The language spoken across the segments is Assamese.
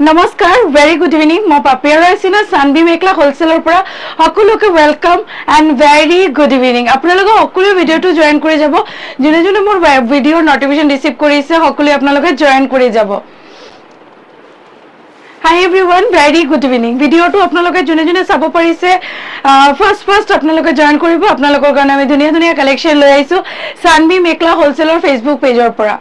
নমস্কাৰ very good evening মই পাপিয়া ৰাইছিনা সানবি মেখলা হোলসেলৰ পৰা সকলোকে welcome and very good evening আপোনালোকে সকলো ভিডিওটো জয়েন কৰি যাব যোনে যোনে মোৰ ভিডিওৰ নটিফিকেশন ৰিসিভ কৰিছে সকলো আপোনালোকে জয়েন কৰি যাব Hi everyone very good evening ভিডিওটো আপোনালোকে যোনে যোনে চাব পাৰিছে ফাৰ্স্ট আপোনালোকে জয়েন কৰিব আপোনালোকৰ কাৰণে আমি ধুনীয়া ধুনীয়া কালেকশন লৈ আইছো সানবি মেখলা হোলসেলৰ ফেসবুক পেজৰ পৰা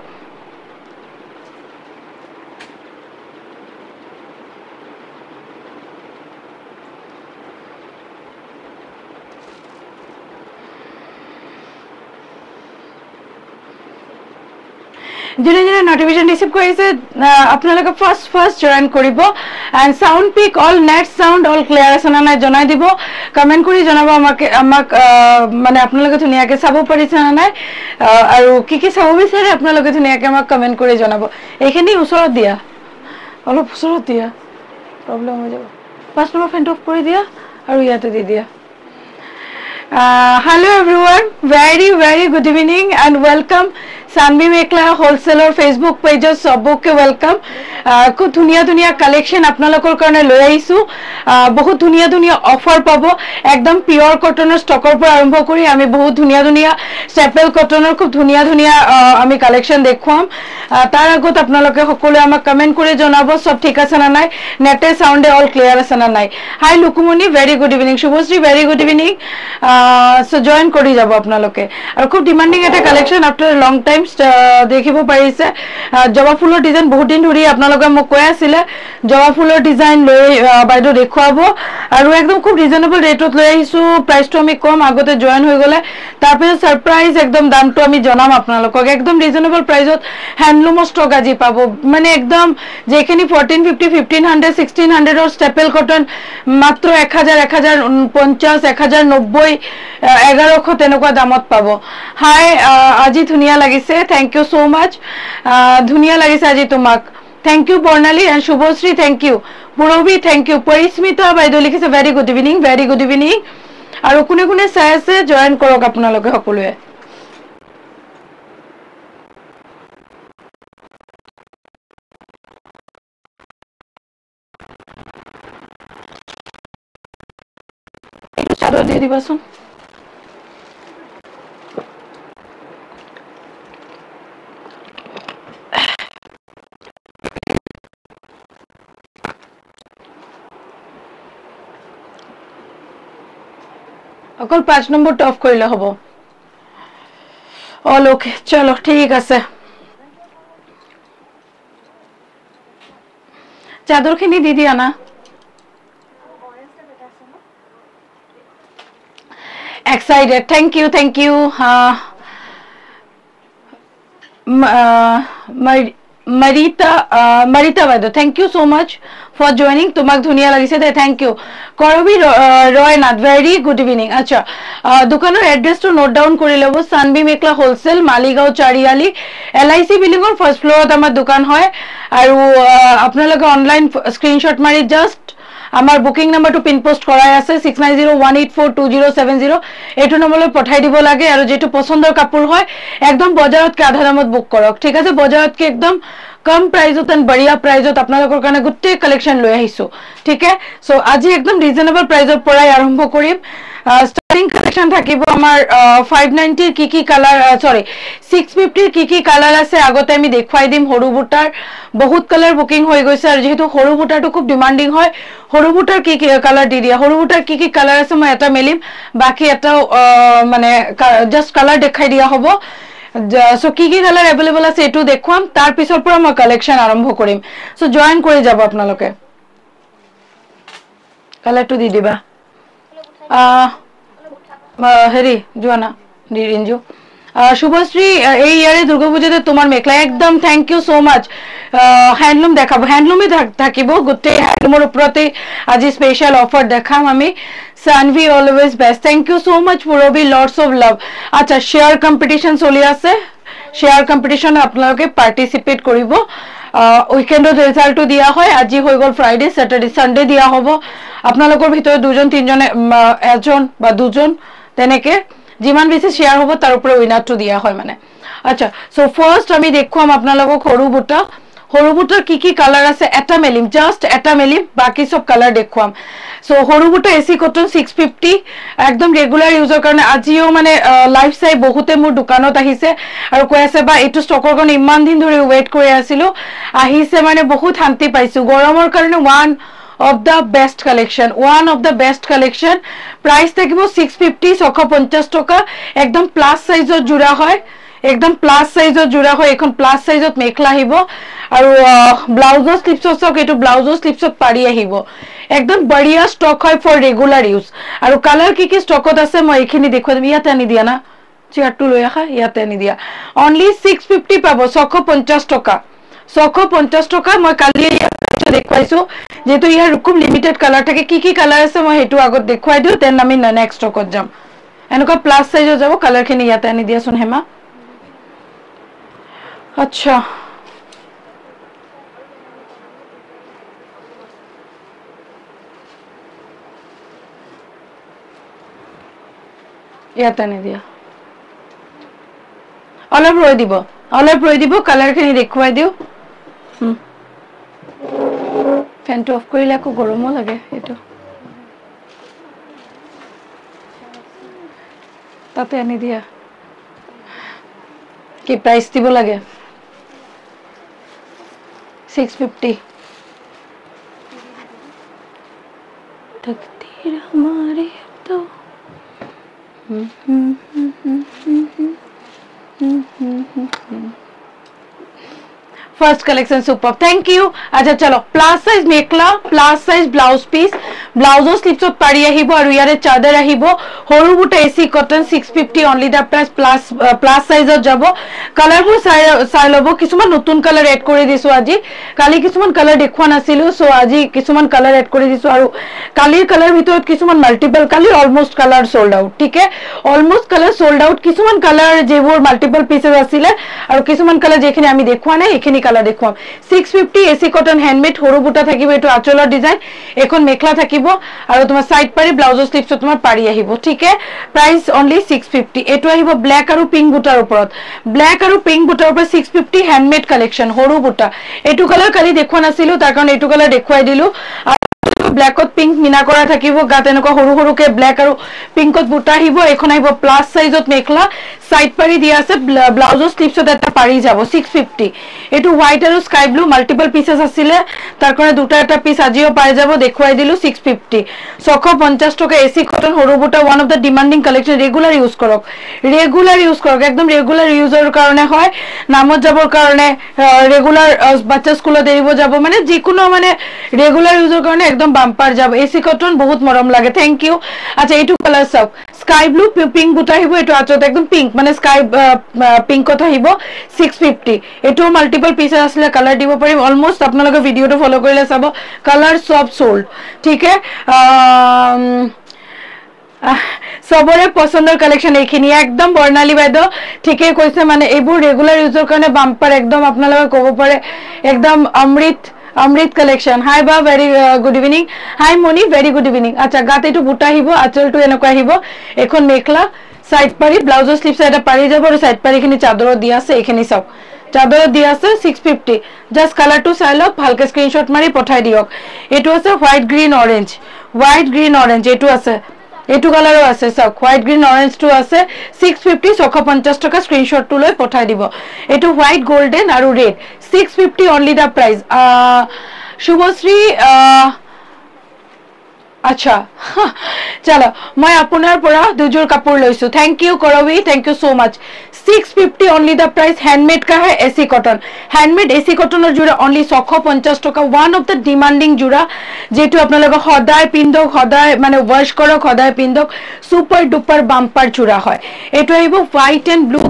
যোনে যোনে নটিফিকেশন ৰিসিভ কৰিছে আপোনালোকে ফাৰ্স্ট জয়েন কৰিব and sound pick all net sound all clear আছে না জনাই দিব কমেন্ট কৰি জনাব আমাক মানে আপোনালোকে ধুনীয়াকৈ চাব পাৰিছে না নাই আৰু কি চাব বিচাৰে আপোনালোকে ধুনীয়াকৈ আমাক কমেন্ট কৰি জনাব এইখিনি ওচৰত দিয়া অলপ ওচৰত দিয়া প্ৰবলেম হৈ যাব 5 নম্বৰ ফেন অফ কৰি দিয়া আৰু ইয়াতে দি দিয়া hello everyone very good evening and welcome Sanbi Mekhla Wholesaler Facebook page সবকে ওয়েলকাম খুব ধুনিয়া কালেকশন আপোনালোকৰ কাৰণে লৈ আইছো বহুত ধুনিয়া অফাৰ পাব একদম পিওৰ কটনৰ ষ্টকৰ পৰা আৰম্ভ কৰি আমি বহুত ধুনিয়া স্টেপল কটনৰ খুব ধুনিয়া আমি কালেকশন দেখুৱাম তাৰ আগত আপোনালোকে সকলো আমাক কমেন্ট কৰি জনাব সব ঠিক আছে না নাই নেটে সাউন্ডে অল ক্লিয়াৰ আছে না নাই hi Lukumoni very good evening Subhashree very good evening so join কৰি যাব আপোনালোকে আৰু খুব ডিমান্ডিং এটা কালেকশন আফটাৰ লং টাইম দেখিব পাৰিছে জবা ফুলৰ ডিজাইন বহুত দিন ধৰি আপোনালোকে মোক কৈ আছিল জবা ফুলৰ ডিজাইন লৈ বাইদেউ দেখুৱাব আৰু একদম খুব ৰিজনেবল ৰেটত লৈ আহিছো প্ৰাইসটো আমি কম আগতে জয়েন হৈ গলে তাৰপিছত সাৰপ্ৰাইজ একদম দামটো আমি জনাম আপোনালোকক একদম ৰিজনেবল প্ৰাইসত হ্যান্ডলুম ষ্টক আজি পাব মানে একদম যেখিনি 1450 1500 1600 অর স্টেপল কটন মাত্ৰ 1000 1050 1090 1100 তেনেকুৱা দামত পাব হাই আজি ধুনিয়া লাগিছে থ্যাংক ইউ সো মাচ ধুনিয়া লাগিছে আজি তোমাক thank you Barnali and Subhashree thank you Purabi thank you Parismita বাইদেউ লিখিছে ভেৰি গুড ইভিনিং আৰু কোনে চাই আছে জয়েন কৰক আপোনালোকে সকলোৱে চাদৰ দি দিবাচোন অকল 5 নম্বৰটো অফ কৰিলে হ'ব অল ওকে চলো ঠিক আছে চাদৰখিনি দি দিয়া না excited thank you Marita Vaido thank you so much for joining tumak dhuniya lagise de thank you Korobi Roynath very good evening acha dukanor address to note down kori lebo Sanbi Mekhla Wholesale Maligao Chariali LIC building or first floor ot amar dukan hoy aru apnaloke online screenshot mari just আমার বুকিং নাম্বারটো পিন পোস্ট কৰাই আছে 6901842070 এটো নম্বৰলৈ পঠাই দিব লাগে আৰু যেটো পছন্দৰ কাপোৰ হয় একদম বজাৰতকে আধা দামত বুক কৰক ঠিক আছে বজাৰতকে একদম কম প্ৰাইজত এন্ড বঢ়িয়া প্ৰাইজত আপোনালোকৰ কাৰণে গুটেই কালেকশন লৈ আহিছো ঠিক আছে সো আজি একদম ৰিজনেবল প্ৰাইজৰ পৰাই আৰম্ভ কৰিম স্টাৰ্টিং কালেকশন থাকিব আমাৰ 590 এৰ কি কালাৰ সৰি 650 এৰ কি কালাৰ আছে আগতে আমি দেখাই দিম হৰু বুটাৰ বহুত কালাৰ বুকিং হৈ গৈছে আৰু যেহেতু হৰু বুটাৰটো খুব ডিমান্ডিং হয় হৰু বুটাৰ কি কালাৰ দি দিয়া হৰু বুটাৰ কি কালার আছে মই এটা মেলিম বাকি এটা মানে জাস্ট কালার দেখাই দিয়া হ'ব সো কি কালার अवेलेबल আছে এটো দেখুৱাম তাৰ পিছৰ পৰা মই কালেকশন আৰম্ভ কৰিম সো জয়েন কৰি যাব আপোনালোকে কালাৰটো দি দিবা হেৰি জোনা দি ৰিঞ্জু শুভশ্রী এই ইয়ারে দুর্গাপূজাতে তোমার মেখলা একদম thank you so mass handloom দেখাবো হ্যান্ডলুমে থাকিব গুটে হ্যান্ডলুমের উপরতে আজি স্পেশাল অফার দেখাম আমি Sanvi always best thank you so much Purabi lots of love আচ্ছা শেয়ার কম্পিটিশন চলি আছে শেয়ার কম্পিটিশন আপনাদেরকে পার্টিসিপেট করিব উইকেন্ডত রেজাল্টটো দিয়া হয় আজি হৈ গল ফ্রাইডে স্যাটারডে সানডে দিয়া হবো আপনাদের ভিতরে দুজন তিনজনে একজন বা দুজন তেনেকে যিমান বেশি শেয়ার হবো তার উপরে উইনারটো দিয়া হয় মানে আচ্ছা সো ফার্স্ট আমি দেখুৱাম আপোনালোকক হৰু বুটা সৰু বুটাৰ কি কালাৰ আছে এটা মেলিম জাস্ট এটা মেলিম বাকি সব কালাৰ দেখুৱাম সো সৰু বুটাৰ এসি কটন 650 একদম ৰেগুলাৰ ইউজৰ কাৰণে আজিও মানে লাইভ চাই বহুতে মোৰ দোকানত আহিছে আৰু কৈ আছে বা এটো ষ্টকৰ কাৰণে ইমান দিন ধৰি ওয়েট কৰি আছিলো আহিছে মানে বহুত শান্তি পাইছো গৰমৰ কাৰণে one of the best collection price থাকিব 650 650 টকা একদম প্লাস সাইজৰ জোৰা হয় একদম প্লাস সাইজৰ জোৰা হয় এখন প্লাস সাইজত মেখলা আহিব আৰু ব্লাউজৰ স্লিপছৰ সক এটো ব্লাউজৰ স্লিপছত পাৰি আহিব একদম বঢ়িয়া ষ্টক হয় ফৰ ৰেগুলাৰ ইউজ আৰু কালাৰ কি ষ্টকত আছে মই এখিনি দেখুৱাম ইয়াতে আনি দিয়া না চেয়াৰটো লৈ আহা ইয়াতে আনি দিয়া অনলি 650 পাব 650 টকা 650 টকা মই কালি দেখুৱাইছো যেটো ইয়াৰ খুব লিমিটেড কালাৰ থাকে কি কালাৰ আছে মই হেতু আগত দেখুৱাই দিও দেন আমি নেক্সট ষ্টকত যাম এনেকা প্লাস সাইজৰ যাব কালাৰ খিনি ইয়াতে আনি দিয়াছোন হেমা আচ্ছা ইয়াতে আনি দিয়া অলপ ৰৈ দিব কালাৰ খিনি দেখুৱাই দিও ফ্যানটো অফ কৰিলে আকৌ গৰমো লাগে এটো তাতে আনি দিয়া কি প্রাইস দিব লাগে 650 तकदीर हमारी तो first collection super thank you अच्छा चलो plus size mekhela plus size blouse piece ब्लाउजो स्लीव्सत पारी आहिबो आरो यारे चादर आहिबो हरु बुटा AC cotton 650 only the price plus साइजत जाबो कलर बो साइ लबो किछुमान नतुन कलर एड কৰি দিছো আজি কালি किछुमान कलर দেখুৱা নাছিলো সো আজি किछुमान कलर एड কৰি দিছো আৰু কালিৰ कलर ভিতৰত किछुमान মাল্টিপল কালি অলমোস্ট कलर সোল্ড আউট ঠিক আছে অলমোস্ট कलर সোল্ড আউট किछुमान कलर যেবোৰ মাল্টিপল পিসেস আছিল আৰু किछुमान कलर যেখিনি আমি দেখুৱা নাই এখিনি কালাৰ দেখুৱাম 650 এসি কটন হ্যান্ডমেড হৰু বুটা থাকিব এটো আচলৰ ডিজাইন এখন মেখলা থাকিব আৰু তোমাৰ সাইড পাৰি ব্লাউজৰ স্লিভছ তোমাৰ পাৰি আহিব ঠিক আছে প্ৰাইস অনলি 650 এটো আহিব ব্ল্যাক আৰু পিঙ্ক বুটাৰ ওপৰত ব্ল্যাক আৰু পিঙ্ক বুটাৰ ওপৰত 650 হ্যান্ডমেড কালেকশন হৰু বুটা এটো কালাৰ কালি দেখুৱা নাছিলো তাৰ কাৰণ এটো কালাৰ দেখুৱাই দিলো ব্ল্যাকত পিঙ্ক মিনা কৰা থাকিব গাত এনেকুৱা হৰু হৰুকে ব্ল্যাক আৰু পিঙ্কত বুটা আহিব এখন আহিব প্লাস সাইজত মেখলা সাইড পাৰি দিয়া আছে ব্লাউজৰ স্লিভছত এটা পাৰি যাব 650 এটো হোয়াইট আৰু স্কাই ব্লু মাল্টিপল পিসেস আছিল তাৰ কাৰণে দুটা এটা পিস আজিও পাই যাব দেখুৱাই দিলো 650 650 টকা এসি কটন হৰু বুটা one of da demanding collection regular use কৰক একদম ৰেগুলাৰ ইউজৰ কাৰণে হয় নামত যাবৰ কাৰণে ৰেগুলাৰ বাচ্চা স্কুলত এৰিব যাব মানে যিকোনো মানে ৰেগুলাৰ ইউজৰ কাৰণে একদম বাম্পাৰ যাব এসি কটন বহুত মৰম লাগে থ্যাংক ইউ আচ্ছা এটো কালার সব স্কাই ব্লু পিঙ্ক বুটা আহিব এটো আচত একদম পিঙ্ক মানে স্কাই পিঙ্কত আহিব 650 এটো মাল্টিপল পিস আসলে কালার দিব পারিম অলমোস্ট আপোনালোকে ভিডিওটো ফলো কৰিলে চাব কালাৰ সব সোল্ড ঠিক আছে সবৰে পছন্দৰ কালেকশন এইখিনি একদম বৰ্ণালী বাইদেউ ঠিকে কৈছে মানে এইবোৰ ৰেগুলাৰ ইউজৰ কাৰণে বাম্পাৰ একদম আপোনালোকে ক'ব পাৰে একদম অমৃত কালেকশন হাই বা ভেরি গুড ইভিনিং হাই মনি ভেরি গুড ইভিনিং আচ্ছা গাতে এটো বুটা আহিব আচলটো এনেকুৱা আহিব এখন মেখলা সাইড পাৰি ব্লাউজৰ স্লিভছ এটা পাৰি যাব আৰু সাইড পাৰিখিনি চাদৰ দিয়া আছে এইখিনি সব চাদৰ দিয়া আছে 650 জাস্ট কালাৰটো চাই লওক ভালকে স্ক্ৰিনশট মাৰি পঠাই দিয়ক এটো আছে হোয়াইট গ্ৰীন অৰেঞ্জ এটো আছে এটো কালাৰও আছে সব হোয়াইট গ্ৰীন অৰেঞ্জ টু আছে 650 650 টাকা স্ক্ৰিনশট টু লৈ পঠাই দিব এটো হোয়াইট গোল্ডেন আৰু red 650 only the price Subhashree আচ্ছা চলো মই আপোনাৰ পৰা দুজোৰ কাপোৰ লৈছো thank you Karabi thank you so much 650 only the price handmade का है एसी कॉटन हैंडमेड एसी कॉटनर जोड़ा only 650 टका वन ऑफ द डिमांडिंग जोड़ा जेटु আপোনালোক সদায় পিন্ধক সদায় মানে ওয়াশ কৰক সদায় পিন্ধক সুপাৰ ডুপাৰ বাম্পাৰ জোড়া হয় এটো আহিব হোয়াইট এন্ড ব্লু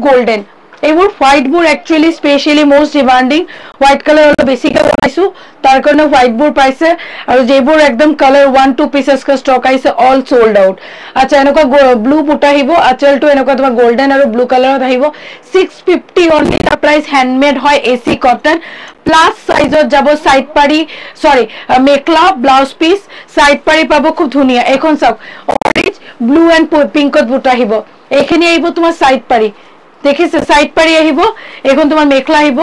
গোল্ডেন এইবোৰ হোয়াইট বোৰ actually specially most demanding white colour হলো বেসিক পাইছো তাৰ কাৰণে হোয়াইট বোৰ পাইছে আৰু যেবোৰ একদম কালার 1-2 পিসেস কা স্টক আইছে অল সোল্ড আউট আচ্ছা এনেকুৱা ব্লু বুটা আহিব আচলটো এনেকুৱা তোমাৰ গোল্ডেন আৰু ব্লু কালাৰত আহিব 650 অনলি দা প্ৰাইস হ্যান্ডমেড হয় এসি কটন প্লাস সাইজত যাব সাইড পাৰি সৰি মেখলা ব্লাউজ পিস সাইড পাৰি পাব খুব ধুনিয়া এখন সব অৰেঞ্জ ব্লু এন্ড পিঙ্কত বুটা আহিব এইখিনি আহিব তোমাৰ সাইড পাৰি দেখিছে সাইড পাৰি আহিব এখন তোমাৰ মেখলা আহিব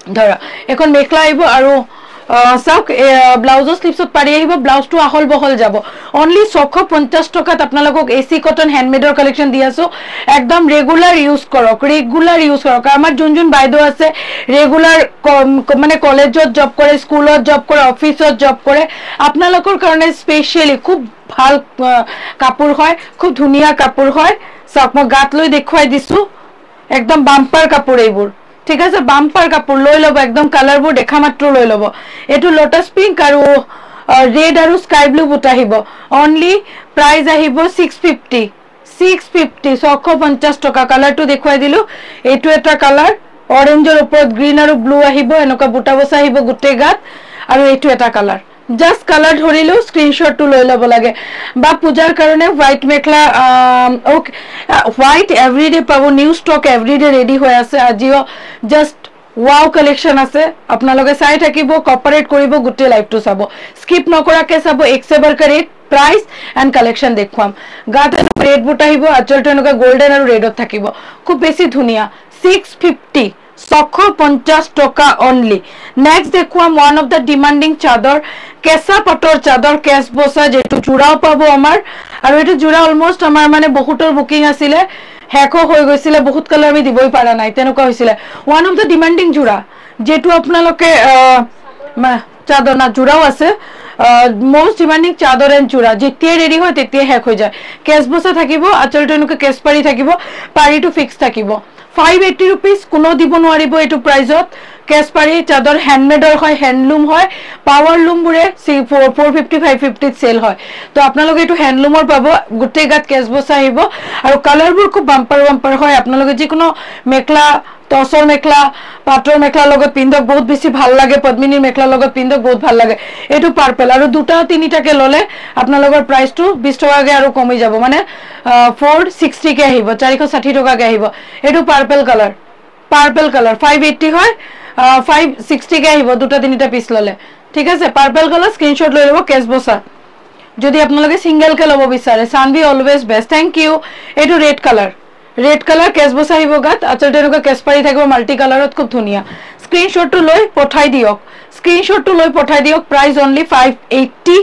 ধৰা এখন মেখলা আহিব আৰু চাওক ব্লাউজৰ স্লিপছত পাৰি আহিব ব্লাউজটো আহল বহল যাব অনলি 650 টকাত আপোনালোকক এসি কটন হ্যান্ডমেডৰ কালেকশন দি আছো একদম ৰেগুলাৰ ইউজ কৰক আমাৰ যোন বাইদেউ আছে ৰেগুলাৰ মানে কলেজত জব কৰে স্কুলত জব কৰে অফিসত জব কৰে আপোনালোকৰ কাৰণে স্পেশালি খুব ভাল কাপোৰ হয় খুব ধুনিয়া কাপোৰ হয় চাওক মই গাত লৈ দেখুৱাই দিছো একদম বাম্পাৰ কাপোৰ এইবোৰ ঠিক আছে বাম্পাৰ কাপোৰ লৈ লব একদম কালাৰবোৰ দেখা মাত্ৰ লৈ লব এটো লোটাস পিঙ্ক আৰু ৰেড আৰু স্কাই ব্লু বুট আহিব অনলি প্ৰাইস আহিব 650 650 টকা কালাৰটো দেখুৱাই দিলো এটো এটা কালাৰ অৰেঞ্জৰ ওপৰত গ্ৰীন আৰু ব্লু আহিব এনেকা বুটা বসা আহিব গুটে গাত আৰু এটো এটা কালাৰ জাস্ট কালাৰ ধৰিলো স্ক্ৰিনশট টু লৈ লব লাগে বা পূজাৰ কাৰণে white mekhela okay white everyday পাবো নিউ স্টক এভরিডে রেডি হৈ আছে আজিও জাস্ট ওয়াও কালেকশন আছে আপোনালোকে চাই থাকিব কপাৰেট কৰিব গুটে লাইভটো চাব স্কিপ নকৰাকে চাব এক্সেবৰ কৰে प्राइस एंड कलेक्शन देखुआम गाते रेड बुट आहिब आचलটো এনেকা গোল্ডেন আৰু ৰেডত থাকিব খুব বেছি ধুনিয়া 650 650 টকা অনলি নেক্সট দেখুৱাম ওয়ান অফ দা ডিমান্ডিং চাদৰ কেঁচা পাটৰ চাদৰ কেছ বসা যেটো জোড়াও পাবো আমাৰ আৰু এটো জোড়া অলমোস্ট আমাৰ মানে বহুতৰ বুকিং আছিলে হেকো হৈ গৈছিলে বহুত কালাৰ আমি দিবই পাৰা নাই তেনেকুৱা হৈছিলে ওয়ান অফ দা ডিমান্ডিং জোড়া যেটো আপোনালোকে চাদৰ না জোড়াও আছে मोस्ट डिमांडिंग चादर एंड चूड़ा जेतिया रेडी হয় তেতিয়া হেক হৈ যায় কেছ বসা থাকিব আচলতে এনেকৈ কেছ পাৰি থাকিব পাৰিটো ফিক্স থাকিব 580 रुपीस কোনো দিব নোৱাৰিব এটো প্ৰাইজত কেছ পাৰি চাদৰ হ্যান্ডমেডৰ হয় হ্যান্ডলুম হয় পাৱাৰ লুম বুৰে 450 550 সেল হয় তো আপোনালোকে এটো হ্যান্ডলুমৰ পাব গুটে গাত কেছ বসা আহিব আৰু কালাৰবোৰ খুব বাম্পাৰ হয় আপোনালোকে যি কোনো মেখলা টসৰ মেখলা পাটৰ মেখলা লগত পিন্ধক বহুত বেছি ভাল লাগে পদ্মিনীৰ মেখলা লগত পিন্ধক বহুত ভাল লাগে এটো পাৰ্পল আৰু দুটা তিনিটাকে ললে আপোনালোকৰ প্ৰাইসটো 20 টকাকে আৰু কমি যাব মানে 460 কে আহিব 460 টকাকে আহিব এটো পার্পল কালার 580 হয় 560 কে আহিব দুটা তিনিটা পিস ললে ঠিক আছে পার্পল কালার স্ক্রিনশট লৈ লব কেছ বসা যদি আপোনালোকে সিঙ্গেল কে লব বিচাৰে Sanvi always best thank you এটো ৰেড কালাৰ কেছ বসা আহিব গাত আচলতে এনেকা কেছ পাৰি থাকিব মাল্টি কালারত খুব ধুনিয়া স্ক্রিনশট টু লৈ পঠাই দিয়ক প্রাইস অনলি 580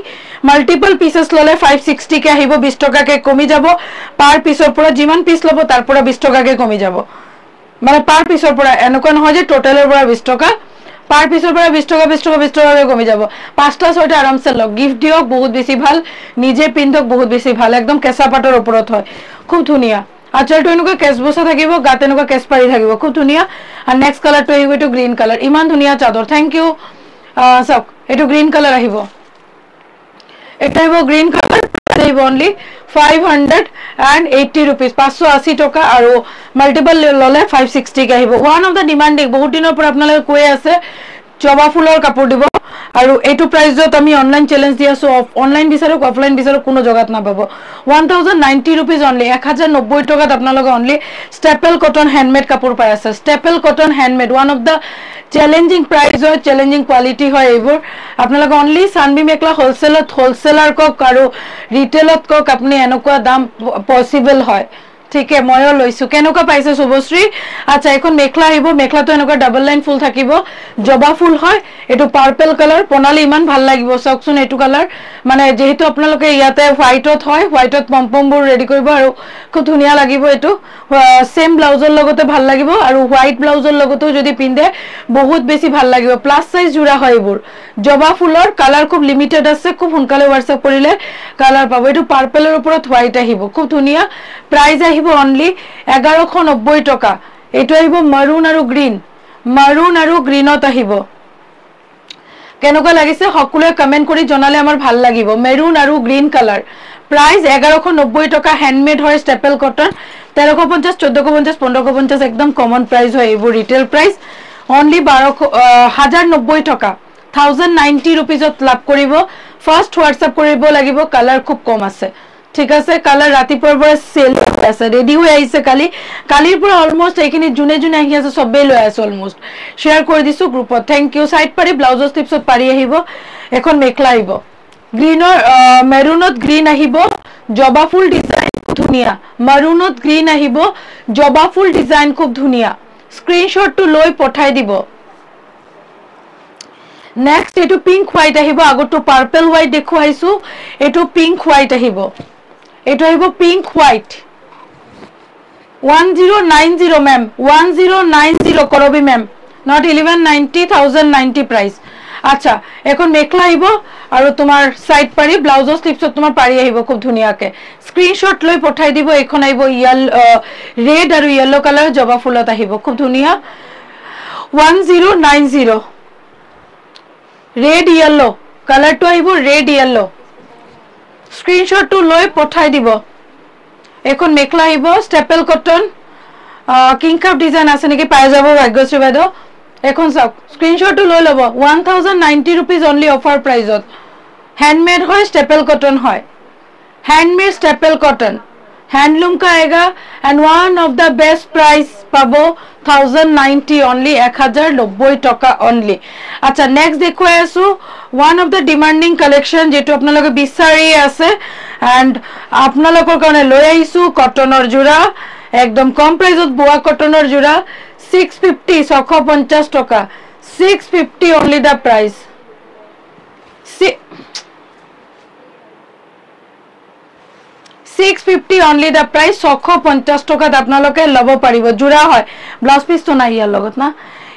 মাল্টিপল পিসেস ললে 560 কে আহিব 20 টকাকে কমি যাব পার পিসৰ পৰা যিমান পিস লব তাৰ পৰা 20 টকাকে কমি যাব মানে পাৰ পিসৰ পৰা এনেকুৱা নহয় যে টোটালৰ পৰা 20 টকা পাৰ পিসৰ পৰা 20 টকাকে কমি যাব পাঁচটা ছয়টা আৰামছে লগ গিফট দিয়ক বহুত বেছি ভাল নিজে পিন্ধক বহুত বেছি ভাল একদম কেঁচা পাটৰ ওপৰত হয় খুব ধুনিয়া আচলটো এনেকুৱা কেছ বসা থাকিব গাত এনেকুৱা কেছ পাৰি থাকিব খুব ধুনিয়া আৰু নেক্সট কালাৰটো আহিব এটো গ্ৰীন কালাৰ ইমান ধুনিয়া চাদৰ থ্যাংক ইউ চাওক এটো গ্ৰীন কালাৰ আহিব এটা আহিব গ্ৰীন কালাৰ আহিব অনলি 580 रुपीस 580 টকা আৰু মাল্টিপল ললে 560 কে আহিব ওয়ান অফ দা ডিমান্ডিং বহুত দিনৰ পৰা আপোনালোকে কৈ আছে জবা ফুলৰ কাপোৰ দিব আৰু এটো প্ৰাইজত আমি অনলাইন চ্যালেঞ্জ দি আছো অনলাইন বিচাৰক অফলাইন বিচাৰক কোনো জগাত না পাবো 1090 रुपीस অনলি 1090 টকাত আপোনালোকে অনলি স্টেপল কটন হ্যান্ডমেড কাপোৰ পাই আছে staple cotton handmade one of da challenging price হয় চ্যালেঞ্জিং কোয়ালিটি হয় এইবোৰ আপোনালোকে অনলি সানবি মেখলা হোলসেলাৰ কক আৰু ৰিটেলত কক আপনি এনেকুৱা দাম পসিবল হয় ঠিক আছে ময়ো লৈছো কেনেকুৱা পাইছে শুভশ্ৰী আচ্ছা এখন মেখলা আহিব মেখলাটো এনেকুৱা ডাবল লাইন ফুল থাকিব জবা ফুল হয় এটো পার্পল কালার পনালি ইমান ভাল লাগিব চাওকচোন এটো কালার মানে যেহেতু আপোনালোকে ইয়াতে হোয়াইটত হয় হোয়াইটত পম্পমবোৰ ৰেডি কৰিব আৰু খুব ধুনিয়া লাগিব এটো সেম ব্লাউজৰ লগতে ভাল লাগিব আৰু হোয়াইট ব্লাউজৰ লগতো যদি পিন্ধে বহুত বেছি ভাল লাগিব প্লাস সাইজ জোড়া হয় এইবোৰ জবা ফুলৰ কালাৰ খুব লিমিটেড আছে খুব সোনকালে হোয়াটসঅ্যাপ কৰিলে কালাৰ পাবো এটো পাৰ্পলেৰ ওপৰত হোয়াইট আহিব খুব ধুনিয়া প্ৰাইস আহিব অনলি 1190 টকা এটো আহিব মাৰুন আৰু গ্ৰীনত আহিব কেনেকুৱা লাগিছে সকলোৱে কমেন্ট কৰি জনালে আমাৰ ভাল লাগিব মেৰুন আৰু গ্ৰীন কালার প্রাইস 1190 টকা হ্যান্ডমেড হয় স্টেপল কটন 1350 1450 1550 একদম কমন প্রাইস হয় এইবোৰ ৰিটেল প্ৰাইস অনলি 1090 টকা 1090 रुपीसত লাভ কৰিব ফাৰ্স্ট হোয়াটসঅ্যাপ কৰিব লাগিব কালাৰ খুব কম আছে ঠিক আছে কালাৰ ৰাতিপুৱাৰ পৰা সেল আছে ৰেডি হৈ আহিছে কালিৰ পৰা অলমোস্ট এইখিনি জুনে আহি আছে সবে লৈ আছে অলমোস্ট শেয়াৰ কৰি দিছো গ্ৰুপত থ্যাংক ইউ সাইড পাৰি ব্লাউজৰ টিপছত পাৰি আহিব এখন মেখলা আহিব গ্ৰীনৰ মেৰুনত গ্ৰীন আহিব জবা ফুল ডিজাইন খুব ধুনিয়া মাৰুনত গ্ৰীন আহিব জবা ফুল ডিজাইন খুব ধুনিয়া স্ক্রিনশট টু লৈ পঠাই দিব নেক্সট এটো পিঙ্ক হোয়াইট আহিব আগতো পার্পল হোয়াইট দেখুৱাইছো এটো পিঙ্ক হোয়াইট আহিব এটো আহিব পিঙ্ক হোয়াইট 1090 मैम 1090 করবি मैम नॉट 1190,090 प्राइस अच्छा এখন মেখলা আইবো আৰু তোমাৰ সাইড পাৰি ব্লাউজৰ স্লিপছত তোমাৰ পাৰি আহিব খুব ধুনিয়াকে স্ক্ৰিনশট লৈ পঠাই দিব এখন আইব ৰেড আৰু ইয়েলো কালাৰ জবা ফুলত আহিব খুব ধুনিয়া 1090 ৰেড ইয়েলো কালাৰটো আহিব ৰেড ইয়েলো স্ক্রিনশটটো লৈ পঠাই দিব এখন মেখলা আইব staple cotton king cup design আছে নেকি পাই যাব ভাগ্যশ্ৰী বাইদেউ এখন চাওক স্ক্রিনশটটো লৈ লব 1090 रुपीस ओनली ऑफर प्राइसत हैंडमेड है स्टेपल कॉटन है हैंडमेड स्टेपल कॉटन हैंडलूम का आएगा and one of the best price पाबो 1090 ओनली 1090 टका ओनली अच्छा नेक्स्ट देखो आसु one of the demanding collection जेटु आपनालोके बिचारि आछे एंड आपनालोकर कारणे লৈ আইছো कटনৰ জোৰা एकदम कम प्राइसत बोआ कटনৰ জোৰা 650 650 टका 650 only the price 650 only the price 650 टका आपनालोके लব পাৰিব জোৰা হয় ব্লাউজ পিস তো নাই ইয়াৰ লগত না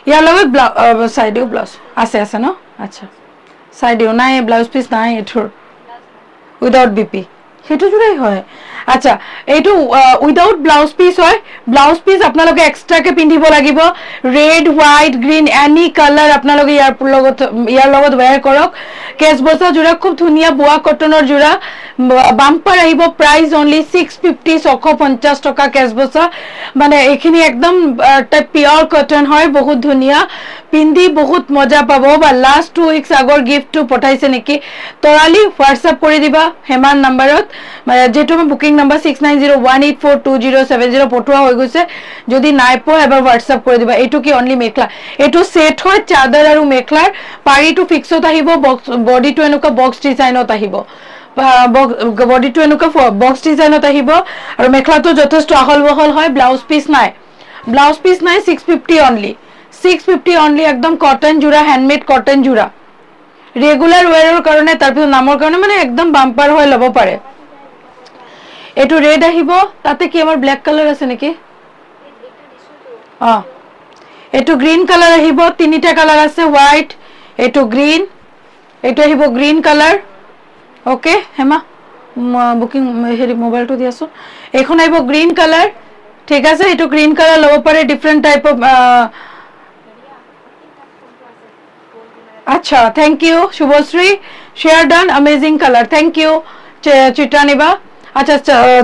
ইয়াৰ লগত সাইডেও ব্লাউজ আছে আছে ন আচ্ছা সাইডেও নাই ব্লাউজ পিস নাই এঠুৰ উইদাউট বিপি হেতু জোৰাই হয় আচ্ছা এইটো উইদাউট ব্লাউজ পিস হয় ব্লাউজ পিস আপনালোকে এক্সট্রা কে পিন্ধিব লাগিব red white green any colour আপনালোকে ইয়ার লগত ওয়্যার কৰক কেস বসা জোৰা খুব ধুনিয়া বোৱা কটনৰ জোৰা বাম্পাৰ আহিব প্ৰাইস অনলি 650 650 টকা কেস বসা মানে এখিনি একদম পিওর কটন হয় বহুত ধুনিয়া পিন্ধি বহুত মজা পাবো বা লাস্ট 2 উইকস আগৰ গিফটটো পঠাইছে নেকি তৰালি হোৱাটসঅ্যাপ কৰি দিবা হেমান নম্বৰত যেটো মই বুকিং নাম্বাৰ 6901842070 পঠোৱা হৈ গৈছে যদি নাই পো এবাৰ হোৱাটসঅ্যাপ কৰি দিবা এটো কি অনলি মেখলা এটো সেট হয় চাদৰ আৰু মেখলাৰ পাৰিটো ফিক্সত আহিব বডিটো এনেকা বক্স ডিজাইনত আহিব বডিটো এনেকা বক্স ডিজাইনত আহিব আৰু মেখলাটো যথেষ্ট আহল বহল হয় ব্লাউজ পিস নাই 650 অনলি 650 অনলি একদম কটন জোৰা হ্যান্ডমেড কটন জোৰা ৰেগুলাৰ ওয়্যাৰৰ কাৰণে তাৰপিছত নামৰ কাৰণে মানে একদম বাম্পাৰ হৈ লব পাৰে এটো রেড আহিব তাতে কি আমার ব্ল্যাক কালার আছে নাকি এটো গ্রিন কালার আহিব তিনিটা কালার আছে হোয়াইট এটো গ্রিন এটো আহিব green colour okay Hema booking হেৰি মোবাইলটো দিয়াছো এখন আহিব গ্রিন কালার ঠিক আছে এটো গ্রিন কালার লব পারে ডিফারেন্ট টাইপ অফ अच्छा thank you Subhashree share done amazing colour thank you Chitra निबा अच्छा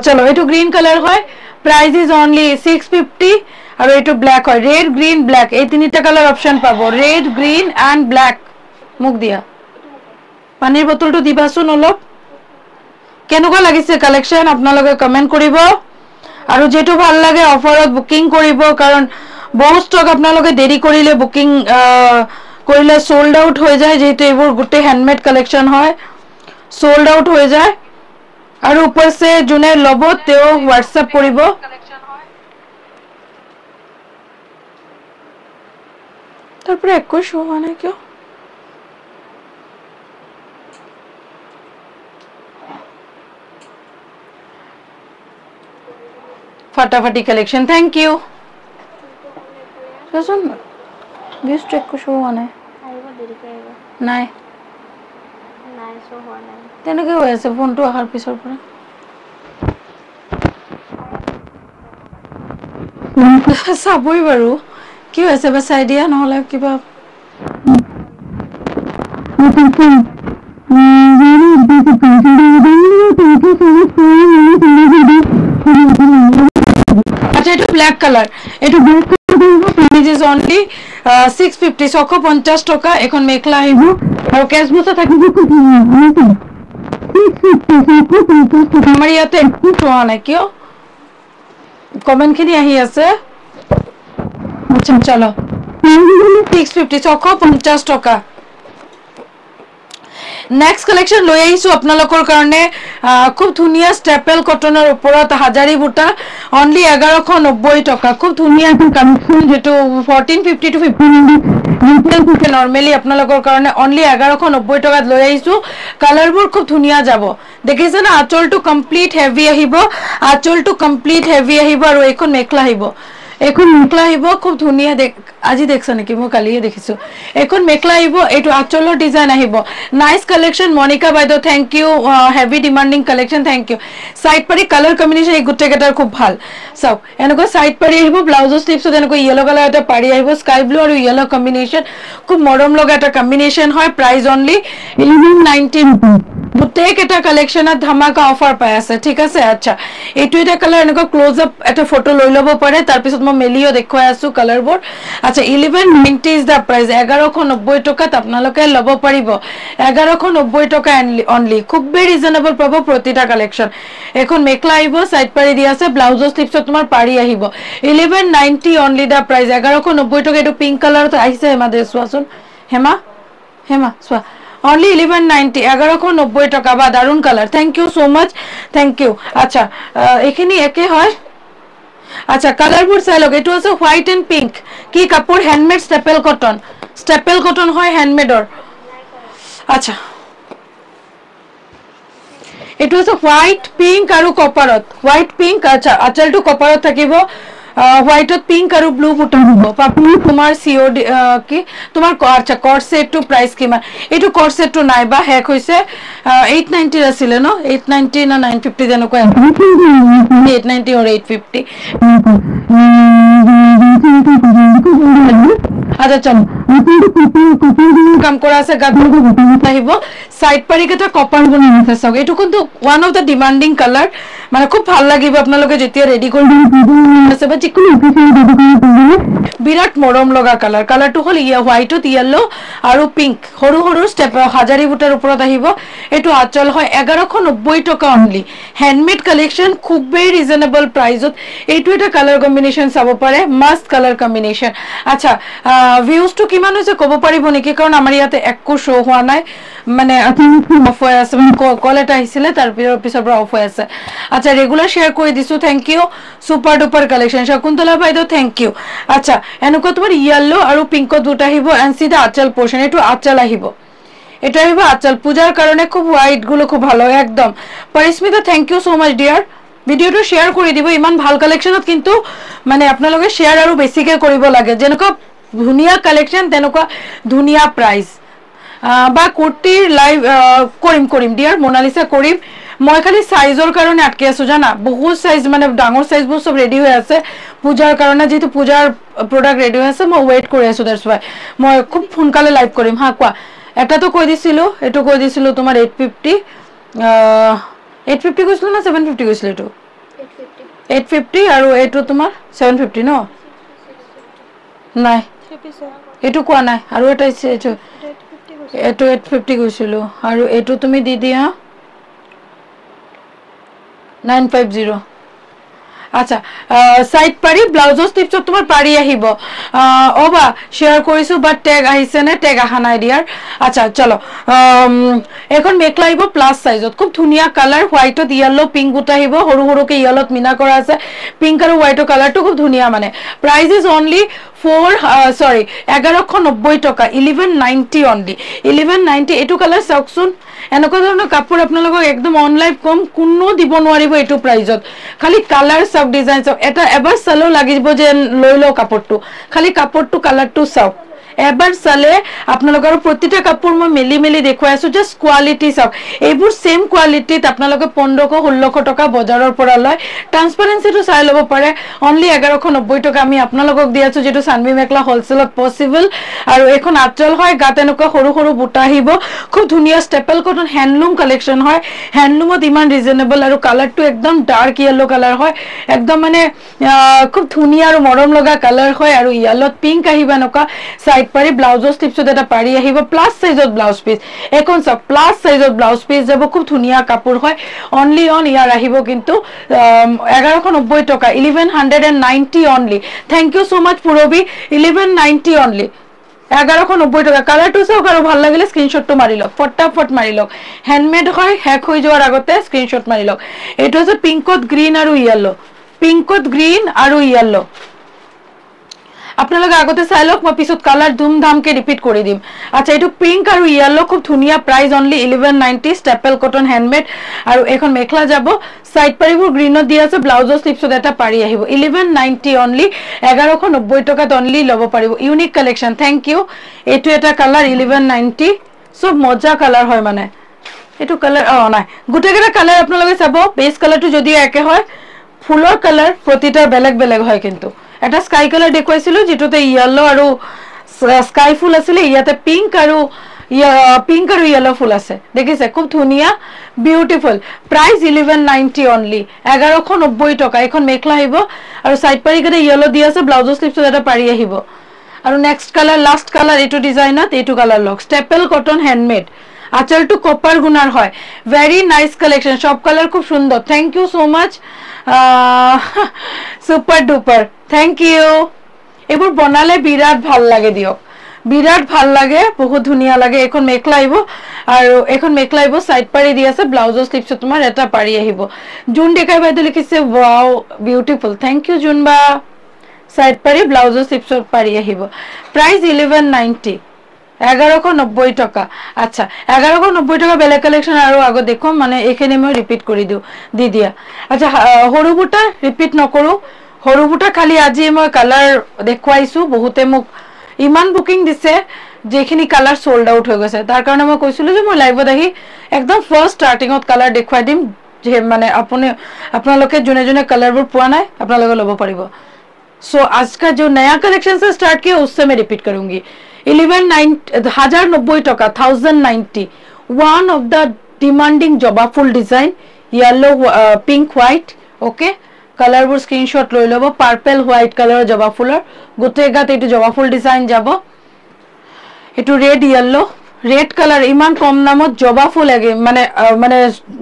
चलो एटू ग्रीन कलर है प्राइस इज ओनली 650 और एटू ब्लैक है रेड ग्रीन ब्लैक এই তিনটা কালার অপশন পাবো রেড গ্রিন এন্ড ব্ল্যাক মুখ দিয়া পানির বোতলটো দিবাচোন অলপ কেনেকুৱা লাগিছে কালেকশন আপোনালোকে কমেন্ট কৰিব আৰু যেটো ভাল লাগে অফাৰত বুকিং কৰিব কাৰণ বহু স্টক আপোনালোকে দেৰি কৰিলে বুকিং কৰিলে সোল্ড আউট হৈ যায় যেহেতু এবোৰ গুটে হ্যান্ডমেড কালেকশন হয় সোল্ড আউট হৈ যায় और ऊपर से जुने लबो तेओ व्हाट्सएप करिबो तारपरे एको शो माने क्यों फटाफटी कलेक्शन थैंक यू सुन गेस्ट एको शो माने आइबो देरी करिबो নাই নাই শো হোৱা নাই তেনেকৈ হৈ আছে ফোনটো আহাৰ পিছৰ পৰা চাবই বাৰু কি হৈছে বা চাই দিয়া নহলে কিবা আচ্ছা এটা ব্ল্যাক কালার এটা ব্ল্যাক কালার ইজ অনলি 650 650 টাকা এখন মেখলা আহিব আৰু কেশ বসা থাকিব আমার ইয়াতে একটু শোয়া নাই কিয় কমেন্ট খিনি আহি আছে আচ্ছা চলো 650 650 টাকা नेक्स्ट कलेक्शन লৈ আইছো আপোনালোকৰ কাৰণে খুব ধুনিয়া স্টেপল কটনৰ ওপৰত হাজাৰী বুটা অনলি 1190 টাকা খুব ধুনিয়া কালেকশন যেটো 1450 to 1500 রিটেল নরমালি আপোনালোকৰ কাৰণে অনলি 1190 টকাত লৈ আহিছো কালাৰবোৰ খুব ধুনিয়া যাব দেখিছে না আঁচলটো কমপ্লিট হেভি আহিব আঁচলটো কমপ্লিট হেভি আহিব আৰু এখন মেখলা আহিব এখন মেখলা আহিব খুব ধুনিয়া আজি দেখছ নেকি মই কালিয়ে দেখিছো এখন মেখলা আহিব এটো আঁচলৰ ডিজাইন আহিব নাইস কালেকশন মনিকা বাইদো thank you heavy demanding collection thank you side পাৰি কালাৰ কম্বিনেশন এই গুটে কেটাৰ খুব ভাল সব এনেকৈ সাইড পাৰি আহিব ব্লাউজৰ স্লিপছত এনেকৈ ইয়েলো কালাৰ এটা পাৰি আহিব স্কাই ব্লু আৰু ইয়েলো কম্বিনেশন খুব মৰম লগা এটা কম্বিনেশন হয় প্ৰাইস অনলি 1190 গুটে কেটা কালেকশনত ধামাকা অফার পাই আছে ঠিক আছে আচ্ছা এইটো এটা কালার এনেকৈ ক্লোজ আপ এটা ফটো লৈ লব পাৰে তাৰ পিছত মই মেলিও দেখুৱাই আছো কালাৰবোৰ আচ্ছা 1190 ইজ দা প্ৰাইস 1190 টকাত আপোনালোকে লব পাৰিব 1190 টকা অনলি খুব বে ৰিজনেবল পাব প্ৰতিটা কালেকশন এখন মেখলা আহিব সাইড পাৰি দি আছে ব্লাউজৰ স্লিপছত তোমাৰ পাৰি আহিব 1190 অনলি দা প্ৰাইস 1190 টকা এটো পিঙ্ক কালাৰত আহিছে হেমা দে চোৱাচোন হেমা চোৱা only 1190 1190 টাকা বা দারুন colour thank you so mass thank you আচ্ছা এখানে একে হয় আচ্ছা কালাৰবোৰ চাই লগ এটো আছে হোয়াইট এন্ড পিঙ্ক কি কাপড় হ্যান্ডমেড স্টেপল কটন হয় হ্যান্ডমেডৰ আচ্ছা এটো আছে হোয়াইট পিঙ্ক আৰু কপাৰত হোয়াইট পিঙ্ক আচ্ছা আঁচলটো কপাৰত থাকিব হোয়াইটত পিঙ্ক আৰু ব্লু বুটন হ'ব পাপু তোমাৰ সিওডি কি তোমাৰ আচ্ছা কট সেট টু প্রাইস কিমান এটো কট সেট টু নাই বা হেক হৈছে 890 আছিল ন 890 না 950 জানো কয় 890 or 850 আচ্ছা চলো কাম কৰা আছে গাবল আহিব সাইড পাৰি কেটা কপাৰ বনি আছে সব এটো কিন্তু one of da demanding colour মানে খুব ভাল লাগিব আপোনালোকে যেতিয়া ৰেডি কৰিব আছে বা যিকোনো বিৰাট মৰম লগা কালাৰটো হল হোয়াইটত ইয়েলো আৰু পিঙ্ক সৰু সৰু স্টেপ হাজাৰী বুটাৰ ওপৰত আহিব এটো আঁচল হয় 1190 টকা অনলি হ্যান্ডমেড কালেকশন খুব বে রিজনেবল প্রাইসত এইটো এটা কালার কম্বিনেশন চাব পাৰে মাস্ট কালাৰ কম্বিনেশন আচ্ছা ভিউজ টু কিমান হৈছে কব পাৰিব নেকি কাৰণ আমাৰ ইয়াতে একো শো হোৱা নাই মানে অফ হৈ আছে মানে কল এটা আহিছিলে তাৰ পিছৰ পৰা অফ হৈ আছে আচ্ছা রেগুলার শেয়ার করে দিছো thank you super duper collection Shakuntala বাইদো থ্যাংক ইউ আচ্ছা এনেকুৱা তোমাৰ ইয়েলো আৰু পিঙ্কত দুটা আহিব এন্ড সিধা আঁচল পোর্শন এটো আঁচল আহিব এটা আহিব আঁচল পূজার কারণে খুব হোয়াইট গুলো খুব ভালো একদম Parismita thank you so much dear ভিডিওটো শেয়ার কৰি দিব ইমান ভাল কালেকশনত কিন্তু মানে আপোনালোকে শেয়াৰ আৰু বেছিকে কৰিব লাগে যেনেকুৱা ধুনিয়া কালেকশন তেনেকুৱা ধুনিয়া প্ৰাইস বা কুৰ্তিৰ লাইভ কৰিম ডিয়াৰ মোনালিসা কৰিম মই খালি সাইজৰ কাৰণে আটকে আছো জানা বহুত সাইজ মানে ডাঙৰ সাইজবোৰ সব ৰেডি হৈ আছে পূজাৰ কাৰণে যেটো পূজাৰ প্ৰডাক্ট ৰেডি হৈ আছে মই ওয়েট কৰি আছো দ্যাটস ওয়াই মই খুব সোনকালে লাইভ কৰিম হা কোৱা এটা তো কৈ দিছিলো এটো কৈ দিছিলো তোমাৰ 850 850 কৈছিলো না 750 কৈছিলো এটো 850 আৰু এটো তোমাৰ 750 ন নাই এটো কোৱা নাই আৰু এটা এটো 850 কৈছিলো আৰু এটো তুমি দি দিয়া 950 আচ্ছা সাইড পাৰি ব্লাউজৰ স্টিপছত তোমাৰ পাৰি আহিব ওবা শেয়াৰ কৰিছো বাট ট্যাগ আহিছে নে ট্যাগ আহা নাই দিয়াৰ আচ্ছা চলো এখন মেখলা আহিব প্লাস সাইজত খুব ধুনিয়া কালাৰ হোয়াইটত ইয়েলো পিঙ্ক গুটা আহিব সৰু সৰুকে ইয়েলোত মিনা কৰা আছে পিঙ্ক আৰু হোয়াইটৰ কালাৰটো খুব ধুনিয়া মানে প্রাইস ইজ অনলি 1190 টকা 1190 অনলি 1190 এটো কালার চাওকচোন এনেকুৱা ধৰণৰ কাপোৰ আপোনালোকক একদম অনলাইন কম কোনো দিব নোৱাৰিব এটো প্ৰাইজত খালি কালাৰ সব ডিজাইন সব এটা এবাৰ চালো লাগিব যে লৈ ল কাপোৰটো খালি কাপোৰটো কালাৰটো চাওক এবাৰ চালে আপোনালোকৰ প্ৰতিটা কাপোৰ মই মেলি দেখুৱাই আছো জাস্ট কোৱালিটি সব এইবোৰ সেম কোৱালিটিত আপোনালোকে 1500-1600 টকা বজাৰৰ পৰা লয় ট্ৰান্সপাৰেন্সিটো চাই লব পাৰে অনলি 1190 টকা আমি আপোনালোকক দি আছো যেটো সানভি মেখলা হোলসেলত পসিবল আৰু এখন আঁচল হয় গাত এনেকুৱা সৰু সৰু বুটা আহিব খুব ধুনিয়া স্টেপল কটন হ্যান্ডলুম কালেকশন হয় হ্যান্ডলুমত ইমান ৰিজনেবল আৰু কালাৰটো একদম ডাৰ্ক ইয়েলো কালাৰ হয় একদম মানে খুব ধুনিয়া আৰু মৰম লগা কালাৰ হয় আৰু ইয়েলোত পিঙ্ক আহিবা নকা সাইড পাৰি ব্লাউজৰ স্টিপছত এটা পাৰি আহিব প্লাস সাইজত ব্লাউজ পিস এখন সব প্লাস সাইজত ব্লাউজ পিস যাব খুব ধুনিয়া কাপোৰ হয় অনলি অন ইয়াৰ আহিব কিন্তু 1190 টকা 1190 only thank you so mass পুৰবি 1190 only 1190 টাকা কালাৰটো চাওক আৰু ভাল লাগিলে স্ক্ৰিনশটটো মাৰি লওক ফটাফট মাৰি লওক হ্যান্ডমেড হয় হ্যাক হৈ যোৱাৰ আগতে স্ক্ৰিনশট মাৰি লওক এটো আছে পিঙ্কত গ্ৰীন আৰু ইয়েলো আপোনালোকে আগতে চাই লওক মই পিছত কালাৰ ধুমধামকে ৰিপিট কৰি দিম আচ্ছা এইটো পিংক আৰু ইয়েলো খুব ধুনিয়া price only 1190 staple cotton handmade আৰু এখন মেখলা যাব সাইড পাৰিবোৰ গ্ৰীনত দি আছে ব্লাউজৰ স্লিপছত এটা পাৰি আহিব 1190 অনলি 1190 টকাত অনলি ল'ব পাৰিব ইউনিক কালেকশন থ্যাংক ইউ এটো এটা কালাৰ 1190 সব মজা কালাৰ হয় মানে এটো কালাৰ নাই গুটেকেটা কালাৰ আপোনালোকে চাব বেস কালাৰটো যদি একে হয় ফুলৰ কালাৰ প্ৰতিটা বেলেগ বেলেগ হয় কিন্তু এটা স্কাই কালাৰ দেখুৱাইছিলো যেটোতে ইয়েলো আৰু স্কাই ফুল আছিল ইয়াতে পিংক আৰু ইয়েলো ফুল আছে দেখিছে খুব ধুনিয়া বিউটিফুল প্ৰাইস 1190 অনলি 1190 টকা এখন মেখলা আহিব আৰু সাইড পাৰি গতে ইয়েলো দি আছে ব্লাউজৰ স্লিপছত এটা পাৰি আহিব আৰু নেক্সট কালাৰ লাষ্ট কালাৰ এটো ডিজাইনত এটো কালাৰ লক স্টেপল কটন হ্যান্ডমেড আঁচলটো কপাৰ গুনাৰ হয় ভেৰি নাইস কালেকশন সব কালাৰ খুব সুন্দৰ thank you so mass super duper thank U এবোৰ বনালে বিৰাট ভাল লাগে দিয়ক বিৰাট ভাল লাগে বহুত ধুনিয়া লাগে এখন মেখলা আইব আৰু এখন মেখলা আইব সাইড পাৰি দি আছে ব্লাউজৰ স্লিপছত তোমাৰ এটা পাৰি আহিব জুন দেখাই বাইদে লিখিছে ওয়াও বিউটিফুল থ্যাংক ইউ জুনবা সাইড পাৰি ব্লাউজৰ স্লিপছত পাৰি আহিব প্ৰাইস 1190 1190 টাকা আচ্ছা 1190 টাকা বেলে কালেকশন আৰু আগত দেখো মানে এখানে মই ৰিপিট কৰি দিও দি দিয়া আচ্ছা হৰুবুটা ৰিপিট নকৰো হৰুবুটা খালি আজি মই কালাৰ দেখুৱাইছো বহুতে মোক ইমান বুকিং দিছে যেখিনি কালাৰ সোল্ড আউট হৈ গৈছে তাৰ কাৰণে মই কৈছিলো যে মই লাইভত আহি একদম ফাৰ্স্ট স্টাৰ্টিংত কালাৰ দেখুৱাই দিম যে মানে আপোনালোকে জুনে জুনে কালাৰবোৰ পোৱা নাই আপোনালোকে ল'ব পাৰিব सो आज का जो नया कलेक्शन से स्टार्ट किया उससे मैं रिपीट करूंगी 1190 टका 1090 वन ऑफ द डिमांडिंग जबा full design yellow pink white okay colour वो स्क्रीनशॉट লৈ লব পার্পল হোয়াইট কালার জবা ফুলৰ গোটেগাত এটো জবা ফুল ডিজাইন যাব এটো রেড येलो রেড কালার ইমান কম দামত জবা ফুল লাগে মানে মানে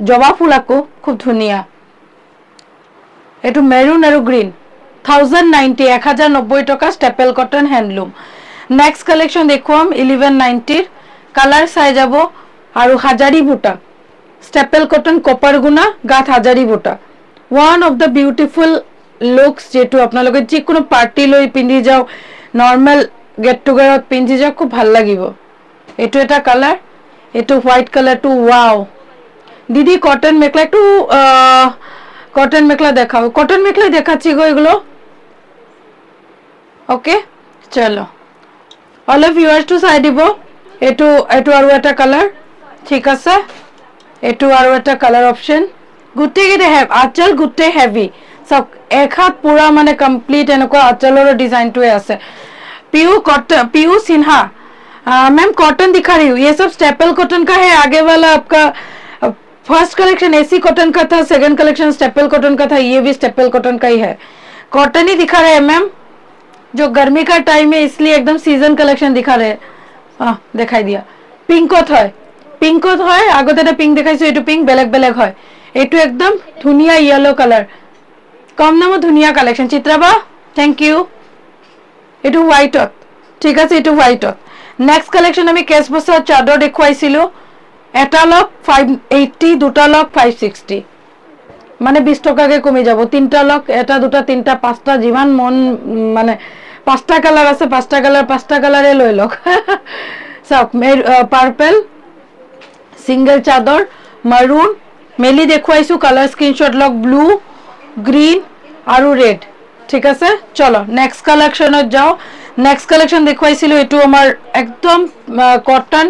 জবা ফুল আকো খুব ধুনিয়া এটো মেরুন আৰু গ্রিন 1090 1090 টাকা staple cotton handloom next collection দেখুম 1190 কালার সাই যাব আৰু হাজারি বুটা স্টেপল কটন কপার গুনা গাত হাজারি বুটা one of the beautiful looks যেটো আপোনালোকে যে কোনো পার্টি লৈ পিন্ধি যাও নরমাল গেট টুগেদারত পিন্ধি যাও খুব ভাল লাগিব এটো এটা কালার এটো হোয়াইট কালার টু ওয়াও দিদি কটন মেখলা একটু কটন মেখলা দেখাও কটন মেখলা দেখাচ্ছি গো এগুলো ওকে চলো অল অফ ভিউয়ার্স টু সাইড দিব এটো এটো আৰু এটা কালাৰ ঠিক আছে এটো আৰু এটা কালার অপশন গুটে গেতে হ্যাভ আচল গুটে হেভি সব এক হাত পুরা মানে কমপ্লিট এনেকুৱা আচলৰ ডিজাইনটো আছে Piyu cotton Piyu Sinha ma'am cotton दिखा रही हूँ ये सब स्टेपल कॉटन का है आगे वाला आपका फर्स्ट कलेक्शन एसी कॉटन का था सेकंड कलेक्शन स्टेपल कॉटन का था ये भी स्टेपल कॉटन का ही है कॉटन ही दिखा रहे हैं मैम जो गर्मी का टाइम है इसलिए एकदम सीजन कलेक्शन दिखा रहे हैं दिखाई दिया पिंकत है आगत এটা পিঙ্ক দেখাইছো এটো পিঙ্ক বেলেগ বেলেগ হয় এটো একদম ধুনিয়া ইয়েলো কালার কম দামত ধুনিয়া কালেকশন চিত্রাবা থ্যাংক ইউ এটো হোয়াইটত ঠিক আছে এটো হোয়াইটত নেক্সট কালেকশন আমি কেস বছৰ চাদৰ দেখুৱাইছিলো এটা লক 580 দুটা লক 560 মানে 20 টাকাকে কমি যাব তিনটা লক এটা দুটা তিনটা পাঁচটা জীবন মন মানে পাঁচটা কালার আছে পাঁচটা কালারে লই লক সব পার্পল সিঙ্গেল চাদর মারুন মেলি দেখুৱাইছো কালাৰ স্ক্ৰিনশট লক ব্লু গ্ৰিন আৰ ৰেড ঠিক আছে চলো নেক্সট কালেকশনত যাও নেক্সট কালেকশন দেখুৱাইছিলো এটো আমাৰ একদম কটন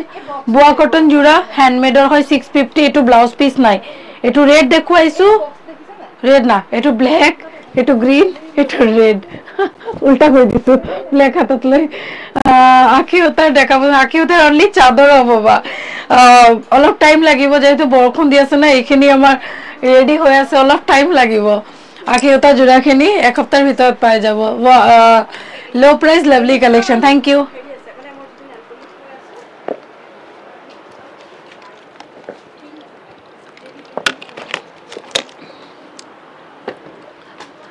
বুয়া কটন জোড়া হ্যান্ডমেডৰ হয় 650 এটো ব্লাউজ পিস নাই এটো ৰেড দেখুৱাইছো ৰেড না এটো ব্ল্যাক এটো গ্ৰিন এটো ৰেড উল্টা কৰি দিছো ব্ল্যাক হাতত লৈ আখি উতাৰ দেখাব আখি উতাৰ অনলি চাদৰ হববা অলপ টাইম লাগিব যেহেতু বৰখন দি আছে না এইখিনি আমাৰ ৰেডি হৈ আছে অলপ টাইম লাগিব আখি উতাৰ জোড়াখিনি এক সপ্তাহৰ ভিতৰত পাই যাব low price lovely collection thank you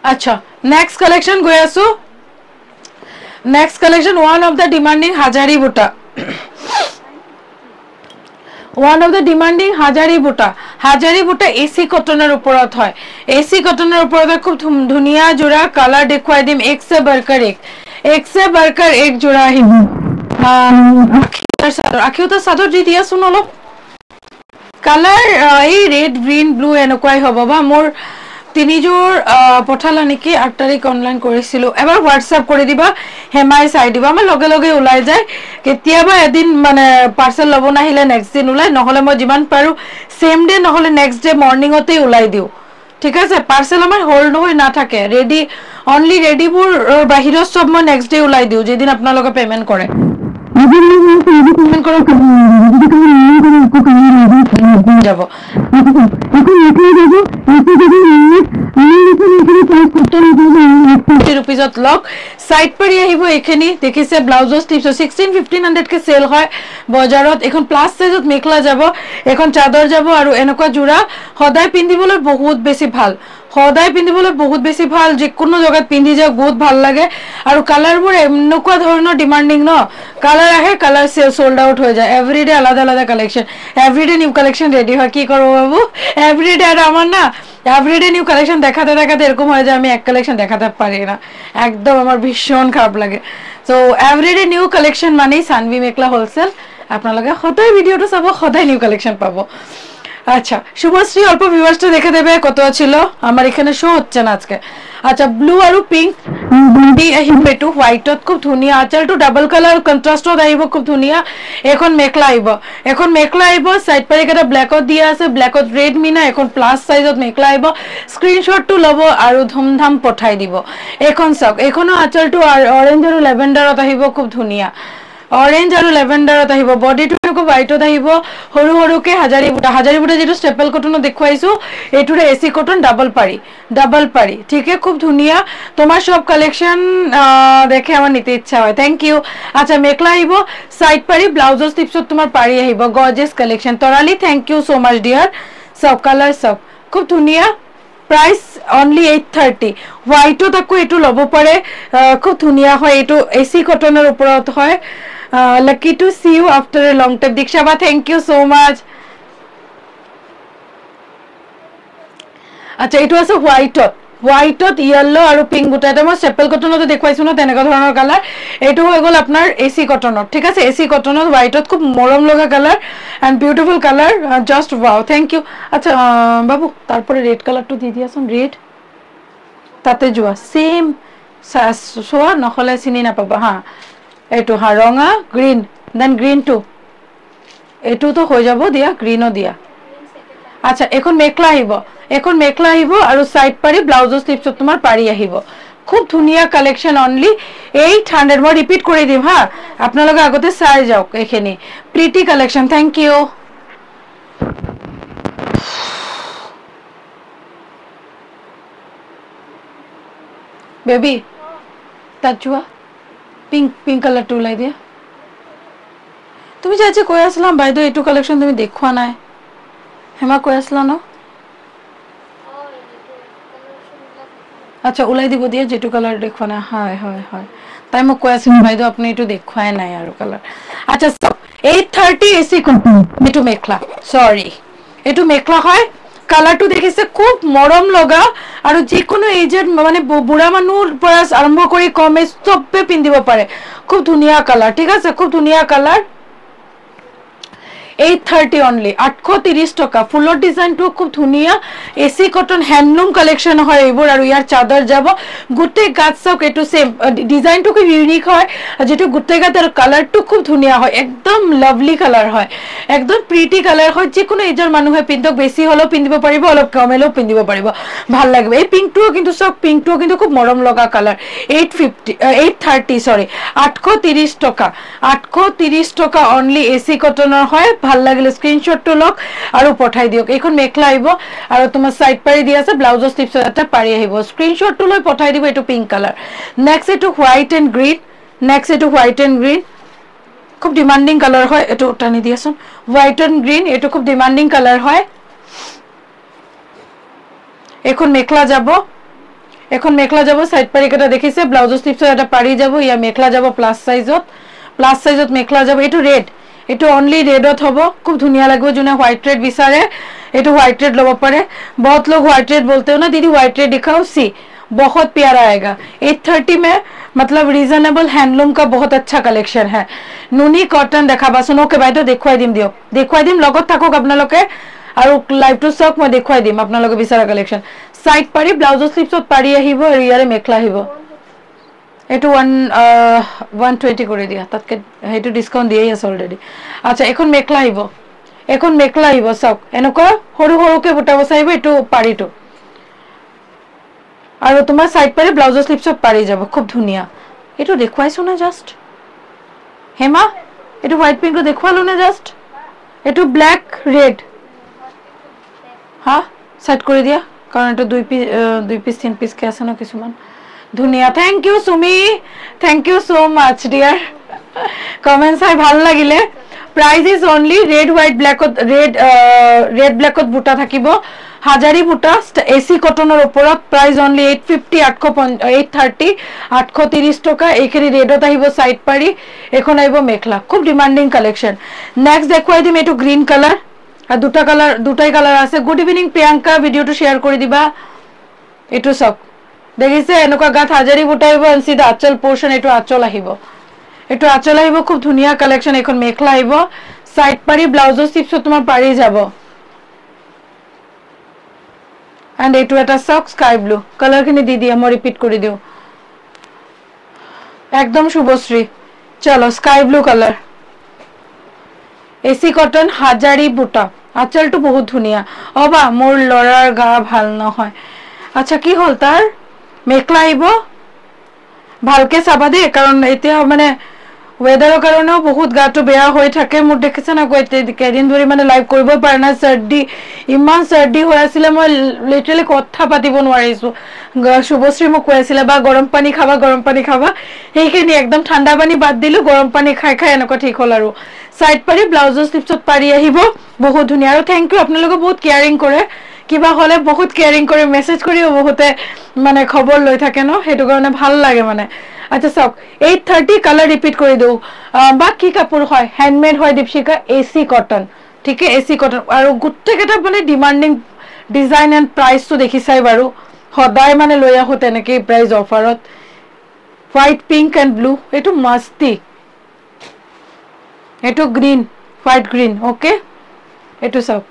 अच्छा नेक्स्ट कलेक्शन गई आसो next collection one of the demanding हाजारी बुटा वन ऑफ द डिमांडिंग हाजारी बुटा एसी कटनर ऊपरत है एसी कटनर ऊपरत खूब धुनिया जोड़ा कलर देखुवाई दिम एक से बढ़कर एक एक से बढ़कर एक जोड़ा আহিব আখিওতাৰ চাদৰ দি দিয়াচোন অলপ কালাৰ এই ৰেড গ্ৰীন ব্লু এনেকুৱাই হ'ব বা মোৰ তিনিযোৰ পঠালা নেকি 8 তাৰিখ অনলাইন কৰিছিলো এবাৰ হোৱাটসঅ্যাপ কৰি দিবা হেমাই চাই দিবা মই লগে লগে ওলাই যায় কেতিয়াবা এদিন মানে পাৰ্সেল লব নাহিলে নেক্সট দিন ওলাই নহলে মই যিমান পাৰো সেম ডে নহলে নেক্সট ডে মৰ্নিংতে ওলাই দিও ঠিক আছে পাৰ্সেল আমাৰ হোল্ড হৈ না থাকে ৰেডি অনলি ৰেডিবোৰ বাহিৰত সব মই নেক্সট ডে ওলাই দিও যেদিন আপোনালোকে পেমেন্ট কৰে পেমেন্ট কৰক যাব रुपीजत लॉक साइड पर আহিব এখানি দেখিছে ব্লাউজৰ স্লিভছ 16-1500 কে সেল হয় বজাৰত এখন প্লাস সাইজত মেখলা যাব এখন চাদৰ যাব আৰু এনেকুৱা জোৰা সদায় পিন্ধিবলৈ বহুত বেছি ভাল সদায় পিন্ধিবলৈ বহুত বেছি ভাল যে কোনো জায়গাত পিন্ধি যা বহুত ভাল লাগে আৰু কালাৰবোৰ এনেকুৱা ধৰণৰ ডিমান্ডিং ন কালাৰ আহে কালাৰ সেল সোল্ড আউট হৈ যায় এভরিডে আলাদা আলাদা collection everyday new collection ready হয় কি করব বাবু এভরিডে আর আমার না এভরিডে নিউ কালেকশন দেখাতে দেখাতে এরকম হয় যে আমি এক কালেকশন দেখাতে পারি না একদম আমার ভীষণ খারাপ লাগে সো এভরিডে নিউ কালেকশন মানেই সানভি মেখলা হোলসেল আপনারা সদায় ভিডিওটো চাব সদায় নিউ কালেকশন পাবো আচ্ছা শুভশ্রী অল্প ভিউয়ার্সটা দেখে দেবে কত ছিল আমার এখানে শো হচ্ছে না আজকে আচ্ছা ব্লু আর পিঙ্ক বডি আহিবে টু হোয়াইটত খুব ধুনিয়া আঁচলটো ডাবল কালার কন্ট্রাস্টত আহিব খুব ধুনিয়া এখন মেখলা আহিব সাইড পাৰি এটা ব্ল্যাকত দিয়া আছে ব্ল্যাকত ৰেড মিনা এখন প্লাস সাইজত মেখলা আহিব স্ক্ৰিনশটটো লব আৰু ধুমধাম পঠাই দিব এখন সক এখনো আঁচলটো অৰেঞ্জ আৰু লেভেন্ডাৰত আহিব খুব ধুনিয়া অৰেঞ্জ আৰু লেভেন্ডাৰত আহিব বডিটো খুব হোয়াইটত আহিব হৰু হৰুকে হাজাৰীবুটা যেটো স্টেপল কটন দেখাইছো এটুৰে এসি কটন ডাবল পাৰি ঠিক আছে খুব ধুনিয়া তোমাৰ সব কালেকশন দেখে আমাৰ নিতে ইচ্ছা হয় থ্যাংক ইউ আচ্ছা মেখলা আহিব সাইড পাৰি ব্লাউজৰ স্লিভছত তোমাৰ পাৰি আহিব gorgeous collection Tarali thank you so much dear সব কালার সব খুব ধুনিয়া प्राइस only 830 হোয়াইটও তাকো এটু লব পারে খুব ধুনিয়া হয় এটু এসি কটনের উপৰত হয় lucky to see you after a long time দীক্ষাবা thank you so much আচ্ছা এটু আছে হোয়াইটত ইয়েলো আৰু পিঙ্ক গুটাটা মই সেপল কটনতে দেখাইছো না তেনেকা ধৰণৰ কালাৰ এটু হৈ গল আপনাৰ এসি কটনত ঠিক আছে এসি কটনত হোয়াইটত খুব মৰম লগা colour and beautiful colour just wow thank you আচ্ছা বাবু তারপরে রেড কালারটো দি দিয়াছন রেড তাতে যোৱা সেম সোয়া নহলে চিনি না পাবা হ্যাঁ এটু হ্যাঁ রঙা গ্রিন দেন গ্রিন টু এটু তো হৈ যাব দিয়া গ্রিনও দিয়া আচ্ছা এখন মেখলা আহিব আৰু সাইড পাৰি ব্লাউজৰ স্লিভছত তোমাৰ পাৰি আহিব খুব ধুনিয়া কালেকশন অনলি 800 মই ৰিপিট কৰি দিম হ্যাঁ আপোনালোকে আগতে চাই যাওক এখানে pretty collection thank you baby তাজুয়া পিঙ্ক কালার টু লাই দিয়া তুমি যে আজি কৈ আসলাম বাইদেউ এটু কালেকশন তুমি দেখুৱা নাই হেমা কৈ আসলা ন আচ্ছা ওলাই দিব দিয়া যেটু কালার দেখুৱা না হয় হয় হয় তাই মই কৈ আছিম বাইদেউ আপনি এটু দেখুৱাই নাই আৰু কালাৰ আচ্ছা 830 এসি কোম্পানি এটু মেখলা সৰি এটু মেখলা হয় কালাৰটো দেখিছে খুব মৰম লগা আৰু যে কোনো এজেড মানে বুঢ়া মানুহৰ পৰা আৰম্ভ কৰি কম এজ সবে পিন্ধিব পাৰে খুব ধুনিয়া কালাৰ ঠিক আছে খুব ধুনিয়া কালাৰ 830 only 830 টাকা ফুলৰ ডিজাইনটো খুব ধুনিয়া এসি কটন হ্যান্ডলুম কালেকশন হয় এইবোৰ আৰু ইয়াৰ চাদৰ যাব গুটে গাত সক এটু সেম ডিজাইনটো খুব ইউনিক হয় যেটো গুটে গাত আৰু কালাৰটো খুব ধুনিয়া হয় একদম লাভলি কালাৰ হয় একদম প্ৰিটি কালাৰ হয় যে কোনো এজৰ মানুহে পিন্ধক বেছি হলো পিন্ধিব পাৰিব অলপ কমেলো পিন্ধিব পাৰিব ভাল লাগিব এই পিঙ্কটো কিন্তু সক পিঙ্কটো কিন্তু খুব মৰম লগা কালাৰ 830 সৰি 830 টাকা 830 টাকা অনলি এসি কটনৰ হয় ভাল লাগিলে স্ক্ৰিনশটটো লক আৰু পঠাই দিওক এখন মেখলা আইব আৰু তোমাৰ সাইড পাৰি দি আছে ব্লাউজৰ স্লিভছ এটা পাৰি আহিব স্ক্রিনশটটো লৈ পঠাই দিব এটো পিঙ্ক কালার নেক্সট এটো হোয়াইট এন্ড গ্রিন খুব ডিমান্ডিং কালার হয় এটো টানি দিয়াছন হোয়াইট এন্ড গ্রিন এটো খুব ডিমান্ডিং কালার হয় এখন মেখলা যাব সাইড পাৰি কেটা দেখিছে ব্লাউজৰ স্লিভছ এটা পাৰি যাব ইয়া মেখলা যাব প্লাস সাইজত মেখলা যাব এটো রেড এটো অনলি রেডত হবো খুব ধুনিয়া লাগবে जोने व्हाइट रेड বিচারে এটো व्हाइट रेड লব পারে बहुत लोग व्हाइट रेड बोलते हो ना दीदी व्हाइट रेड दिखाओ सी बहुत प्यारा आएगा 830 में मतलब रीजनेबल हैंडलूम का बहुत अच्छा कलेक्शन है नुनी कॉटन देखाबाचोन ओके বাইদেউ দেখুৱাই দিম দিয়ক দেখুৱাই দিম লগত থাকক আপোনালোকে আৰু লাইভ টু স্টক মই দেখুৱাই দিম আপোনালোকে বিচাৰা কালেকশন সাইড পাৰি ব্লাউজৰ স্লিপছত পাৰি আহিব ৰিয়াৰে মেখলা আহিব এটো 120 কৰি দিয়া তাতকে হেতু ডিসকাউন্ট দিয়েই আছে অলৰেডি আচ্ছা এখন মেখলা আহিব সক এনেকুৱা সৰু সৰুকে বুটা বসাইব এটো পাৰিটো আৰু তোমাৰ সাইড পাৰি ব্লাউজৰ স্লিপছত পাৰি যাব খুব ধুনিয়া এটো দেখুৱাইছো না জাস্ট হেমা এটো হোয়াইট পিঙ্ক দেখুৱালো না জাস্ট এটো ব্ল্যাক ৰেড হ্যাঁ সেট কৰি দিয়া কাৰণ এটো দুই পিস তিন পিস কে আছে না কিছুমান ধুনিয়া thank you Sumi thank you so much dear comments আই ভাল লাগিলে price is only red white black red black बुटा থাকিব হাজারি বুটা এসি কটনৰ ওপৰত প্ৰাইস ओनली 850 830 830 টকা এইখিনি ৰেডত আহিব সাইড পাৰি এখন আহিব মেখলা খুব ডিমান্ডিং কালেকশন নেক্সট দেখুৱাই দিম এটো গ্ৰীন কালাৰ আৰ দুটাই কালাৰ আছে গুড ইভিনিং প্ৰিয়াঙ্কা ভিডিওটো শেয়াৰ কৰি দিবা এটো সব দেখিছে এনেকুৱা গাত হাজারি বুটা আহিব সিধা আঁচল পোর্শন এটো আঁচল আহিব এটো আঁচল আহিব খুব ধুনিয়া কালেকশন এখন মেখলা আহিব সাইড পাৰি ব্লাউজৰ স্লিপছ তোমাৰ পাৰি যাব and এটো এটা সক স্কাই ব্লু কালার কিনে দি দিয়া মই রিপিট করে দিও একদম শুভশ্রী চলো sky blue colour AC cotton হাজারি বুটা আঁচলটো বহুত ধুনিয়া অবা মোর লৰাৰ গা ভাল নহয় আচ্ছা কি হল তাৰ মেখলা আইব ভালকে চাবা দে কাৰণ এতিয়া মানে ওয়েদাৰৰ কাৰণেও বহুত গাটো বেয়া হৈ থাকে মোৰ দেখিছে না কইতে কেদিন ধৰি মানে লাইভ কৰিব পাৰা না সৰ্দি ইমান সৰ্দি হৈ আছিল মই লিটাৰালি কথা পাতিব নোৱাৰিছো শুভশ্ৰী মোক কৈছিল বা গৰম পানী খাবা সেইখিনি একদম ঠাণ্ডা পানী বাদ দিলো গৰম পানী খাই এনেকুৱা ঠিক হল আৰু সাইড পাৰি ব্লাউজৰ স্লিপছত পাৰি আহিব বহুত ধুনিয়া আৰু থ্যাংক ইউ আপোনালোকে বহুত কেয়াৰিং কৰে কিবা হলে বহুত কেয়ারিং করে মেসেজ করিও বহুতে মানে খবর লৈ থাকে ন হেতু কারণে ভাল লাগে মানে আচ্ছা সক 830 কালার রিপিট করে দেও বাকি কাপড় হয় হ্যান্ডমেড হয় দীপশিকা এসি কটন ঠিক আছে এসি কটন আর গুটে কেটা মানে ডিমান্ডিং ডিজাইন এন্ড প্রাইস তো দেখি চাই বারু সদায় মানে লৈ আহো তেনেকে প্রাইস অফারত হোয়াইট পিঙ্ক এন্ড ব্লু এটো মস্তি এটো গ্রিন হোয়াইট গ্রিন ওকে এটো সব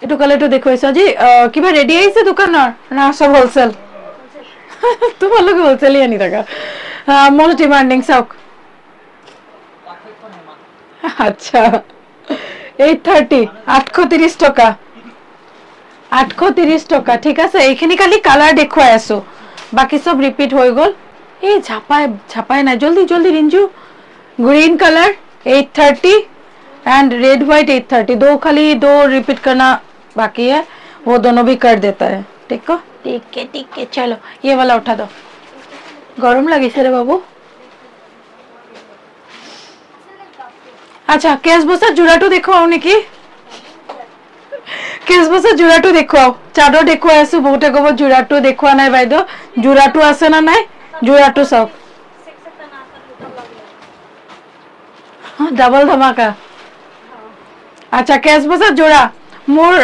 এটো কালারটো দেখুৱাইছা জি কিবা ৰেডি আইছে দোকানৰ না সব হোলসেল তোমালোকে হোলসেল আনি থাকা মোর ডিমান্ডিং সক আচ্ছা 830 830 টাকা 830 টাকা ঠিক আছে এইখিনি খালি কালার দেখুৱাই আছো বাকি সব রিপিট হৈ গল এই ছাপায় না জলদি Rinju green colour 830 and red white 830 दो खाली दो रिपीट करना बाकी है वो दोनों भी कर देता है ठीक है चलो ये वाला उठा दो गरम लगी रे बाबू अच्छा केस बसा जुड़ाटू देखो नेकी केस बसा जुड़ाटू देखो चादर देखो आसो बहुते कब जुड़ाटू देखुआ नाइ বাইদো जुड़ाटू আছে না নাই जुड़ाटू सब डबल धमाका अच्छा केस बसा जोड़ा मोर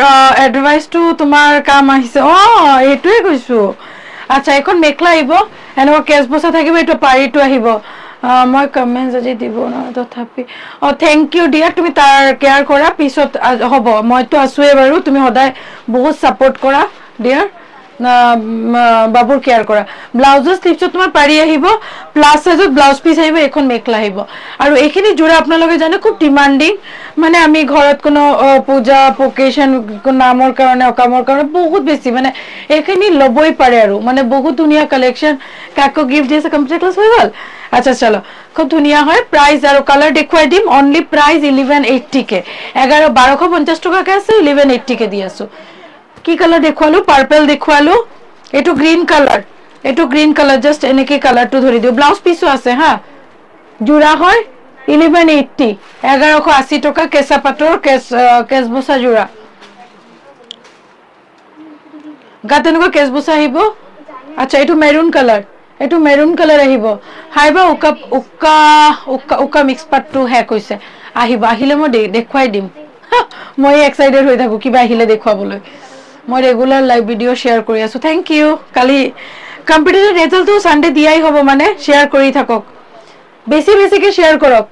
एडवाइस टू तुम्हार काम आहिसे एटुए কৈছো আচ্ছা এখন মেখলা আইব এনো কেস বসা থাকিব এটো পারিটো আহিব মই কমেন্ট যদি দিব না তথাপি থ্যাংক ইউ ডিয়ার তুমি তার কেয়ার করা পিছত হবো মই তো আসুয়ে বারু তুমি সদায় বহুত সাপোর্ট করা ডিয়ার বাবুর কেয়ার করা ব্লাউজৰ স্লিপছত তোমাৰ পাৰি আহিব প্লাস সাইজত ব্লাউজ পিস আহিব এখন মেখলা আহিব আৰু এইখিনি জোড়া আপোনালোকে জানে খুব ডিমান্ডিং মানে আমি ঘৰত কোনো পূজা অকেশন নামৰ কাৰণে অকামৰ কাৰণে বহুত বেছি মানে এইখিনি লবই পাৰে আৰু মানে বহুত ধুনিয়া কালেকশন কাকো গিফট দিছে কমপ্লিট ক্লাস হৈ গল আচ্ছা চলো খুব ধুনিয়া হয় প্রাইস আর কালার দেখুৱাই দিম অনলি প্রাইস 1180 কে 1250 টাকা কে আছে 1180 কে দিয়াছো কি কালার দেখুৱালো পাৰ্পল দেখুৱালো এটো গ্ৰিন কালাৰ জাস্ট এনেকে কালাৰটো ধৰি দিও ব্লাউজ পিসও আছে হ্যাঁ জোড়া হয় 1180 1180 টাকা কেঁচা পাটৰ কেস বসা জোড়া গাতেনকো কেস বসা আহিব আচ্ছা এটো মেরুন কালার আহিব হাইবা উকা মিক্স পাটটো হে কইছে আহিলে মই দেখুৱাই দিম মই এক্সাইটেড হৈ থাকো কিবা আহিলে দেখুৱাবলৈ মই ৰেগুলাৰ লাইভ ভিডিও শেয়াৰ কৰি আছো থ্যাংক ইউ কম্পিটিটিভ ৰেজাল্টটো সানডে দিয়াই হ'ব মানে শেয়াৰ কৰি থাকক বেছি বেছিকে শেয়াৰ কৰক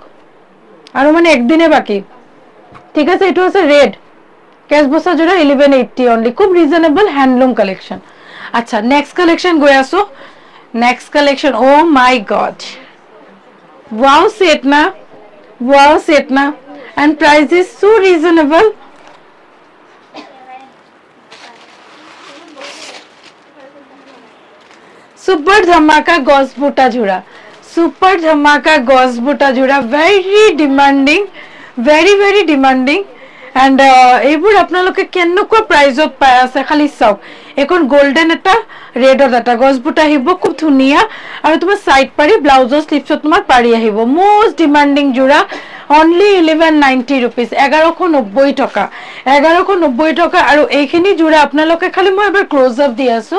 আৰু মানে একদিনে বাকি ঠিক আছে এটো আছে রেড কেশ বসা জোড়া 1180 অনলি খুব রিজনেবল হ্যান্ডলুম কালেকশন আচ্ছা নেক্সট কালেকশন গৈ আসো next collection O my god wow set na and price is so reasonable super dhamaka gauze buta jura very demanding and এইবোৰ আপোনালোকে কেনেকুৱা প্ৰাইজত পাই আছে খালি চাওক এখন গোল্ডেন এটা ৰেডৰ এটা গছ বুটা আহিব খুব ধুনিয়া আৰু তোমাৰ সাইড পাৰি ব্লাউজৰ স্লিপছত তোমাৰ পাৰি আহিব মোস্ট ডিমান্ডিং জোৰা only 1190 rupees 1190 টকা আৰু এইখিনি জোৰা আপোনালোকে খালি মই এবাৰ ক্লোজ আপ দি আছো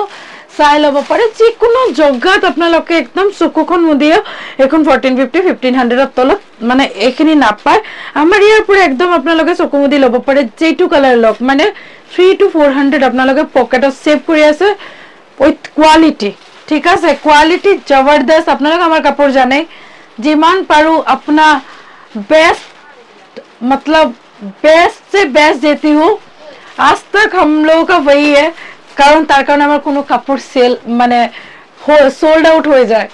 চাই লব পাৰে যিকোনো জগাত আপোনালোকে একদম চকুখন মুদিয়া এখন 1450 1500 তলত মানে এইখিনি নাপায় আমাৰ ইয়াৰ পৰা একদম আপোনালোকে চকু মুদি লব পাৰে যেটো কালাৰ লক মানে 3 to 400 আপোনালোকে পকেটত সেভ কৰি আছে উইথ কোৱালিটি ঠিক আছে কোৱালিটি জবৰদস্ত আপোনালোকে আমাৰ কাপোৰ জানে যিমান পাৰো अपना बेस्ट मतलब बेस्ट से बेस्ट देती हूँ आज तक हम लोगों का वही है कारण तार कारण আমার কোনো কাপড় সেল মানে সোল্ড আউট হয়ে যায়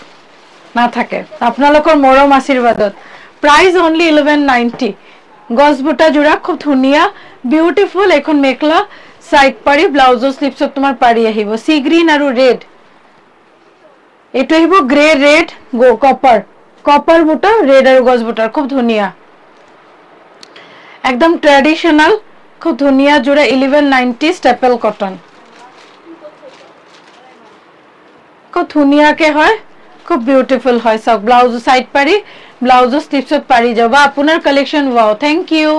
না থাকে আপনাদের মরম আশীর্বাদত প্রাইস অনলি 1190 গস বুটা জোড়া খুব ধুনিয়া বিউটিফুল এখন মেখলা সাইড পারি ব্লাউজ স্লিপস তোমার পারি আহিব সি গ্রিন আর রেড এটো আহিব গ্রে রেড গো কপার বুটা রেড আর গস বুটার খুব ধুনিয়া একদম ট্র্যাডিশনাল খুব ধুনিয়া জোড়া 1190 স্টেপল কটন খুব ধুনিয়া কে হয় খুব বিউটিফুল হয় সব ব্লাউজ সাইড পারি ব্লাউজ স্লিপসত পারি যাবা আপনার কালেকশন ওয়াও থ্যাংক ইউ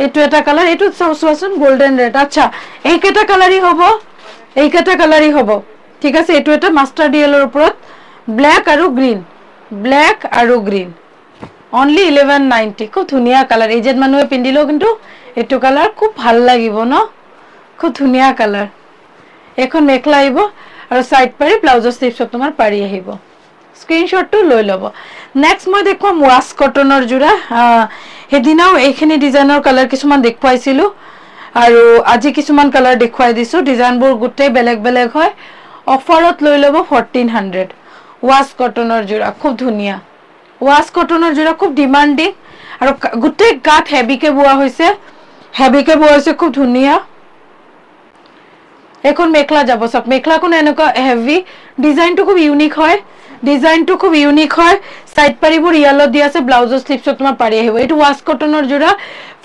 এটো এটা কালার এটো সসন গোল্ডেন রেড আচ্ছা এই কেটা কালারই হবো ঠিক আছে এটো এটা মাস্টার ডিএল এর উপর ব্ল্যাক আর গ্রিন অনলি 1190 খুব ধুনিয়া কালার এজেড মানুহে পিন্দিলো কিন্তু এটো কালার খুব ভালো লাগিব ন খুব ধুনিয়া কালার এখন মেখলা আইব আর সাইড পারি ব্লাউজৰ স্লিপস তোমাৰ পাৰি আহিব স্ক্ৰিনশটটো লৈ লব নেক্সট মই দেখুম ওয়াশ কটনৰ জোড়া হেদিনাও এইখিনি ডিজাইনৰ কালাৰ কিছুমান দেখুৱাইছিলো আৰু আজি কিছুমান কালাৰ দেখুৱাই দিছো ডিজাইনবোৰ গুটে বেলেগ হয় অফাৰত লৈ লব 1400 ওয়াশ কটনৰ জোড়া খুব ধুনিয়া ওয়াশ কটনৰ জোড়া খুব ডিমান্ডিং আৰু গুটে গাত হেভিকে বোৱা হৈছে খুব ধুনিয়া এখন মেখলা যাব সব মেখলা কোন এনেকা হেভি ডিজাইনটো খুব ইউনিক হয় সাইড পাৰিবোৰ ইয়েলো দি আছে ব্লাউজৰ স্লিপস তোমাৰ পাৰি আহিব এটো ওয়াশ কটনৰ জোড়া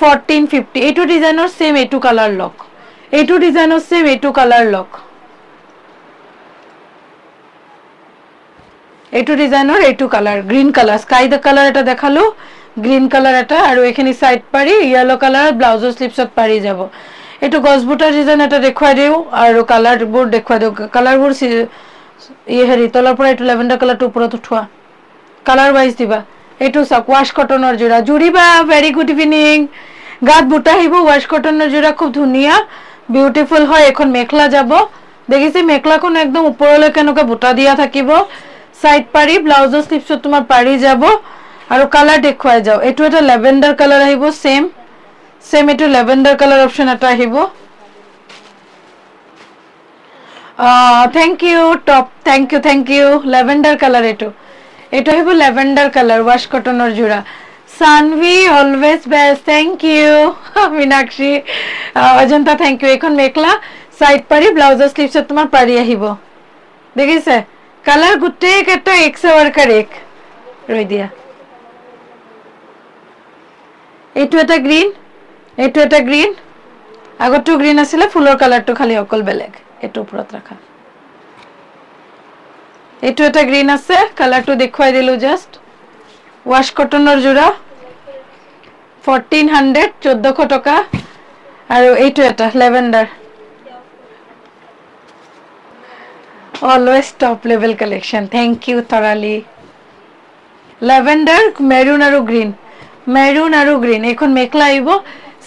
1450 এটো ডিজাইনৰ সেম এটো কালাৰ লক এটো ডিজাইনৰ সেম এটো কালাৰ লক এটো ডিজাইনৰ এটো কালাৰ গ্ৰিন কালাৰ স্কাই দা কালাৰ এটা দেখালো গ্ৰিন কালাৰ এটা আৰু এখিনি সাইড পাৰি ইয়েলো কালাৰ ব্লাউজৰ স্লিপসত পাৰি যাব এটো গসবুটাৰ ডিজাইন এটা দেখাই দিও আৰু কালাৰ বোৰ দেখাই দিও কালাৰ বোৰ এই হেৰি তলৰ পৰা এটো ল্যাভেন্ডাৰ কালাৰটো ওপৰত উঠোৱা কালাৰ ওয়াইজ দিবা এটো ওয়াশ কটনৰ জোড়া জুড়িবা ভেৰি গুড ইভিনিং গাত বুটা আহিব ওয়াশ কটনৰ জোড়া খুব ধুনিয়া বিউটিফুল হয় এখন মেখলা যাব দেখিছে মেখলা কোন একদম উপৰলৈ কেনকা বুটা দিয়া থাকিব সাইড পাৰি ব্লাউজৰ স্লিপস তোমাৰ পাৰি যাব আৰু কালার দেখাই যাও এটো এটা ল্যাভেন্ডার কালার আহিব সেম এটো ল্যাভেন্ডার কালার অপশন এটা আহিব থ্যাংক ইউ ল্যাভেন্ডার কালার এটো আহিব ল্যাভেন্ডার কালার ওয়াশ কটনৰ জোড়া Sanvi always best thank you Meenakshi Ajanta thank you এখন মেখলা সাইড পারি ব্লাউজৰ স্লিপস তোমাৰ পাৰি আহিব দেখিছে কালাৰ গুটে একটা এক সে ওয়াৰ্কাৰ এক ৰই দিয়া এটো এটা গ্ৰিন আগতো গ্ৰিন আছিল ফুলৰ কালাৰটো খালি অকল বেলেগ এটো উপৰত ৰাখা এটো এটা গ্ৰিন আছে কালাৰটো দেখুৱাই দিলো জাস্ট ওয়াশ কটনৰ জোড়া 1400 1400 টাকা আৰু এটো এটা lavender always top level collection thank you Tarali lavender maroon আৰু গ্ৰিন এখন মেখলা আইব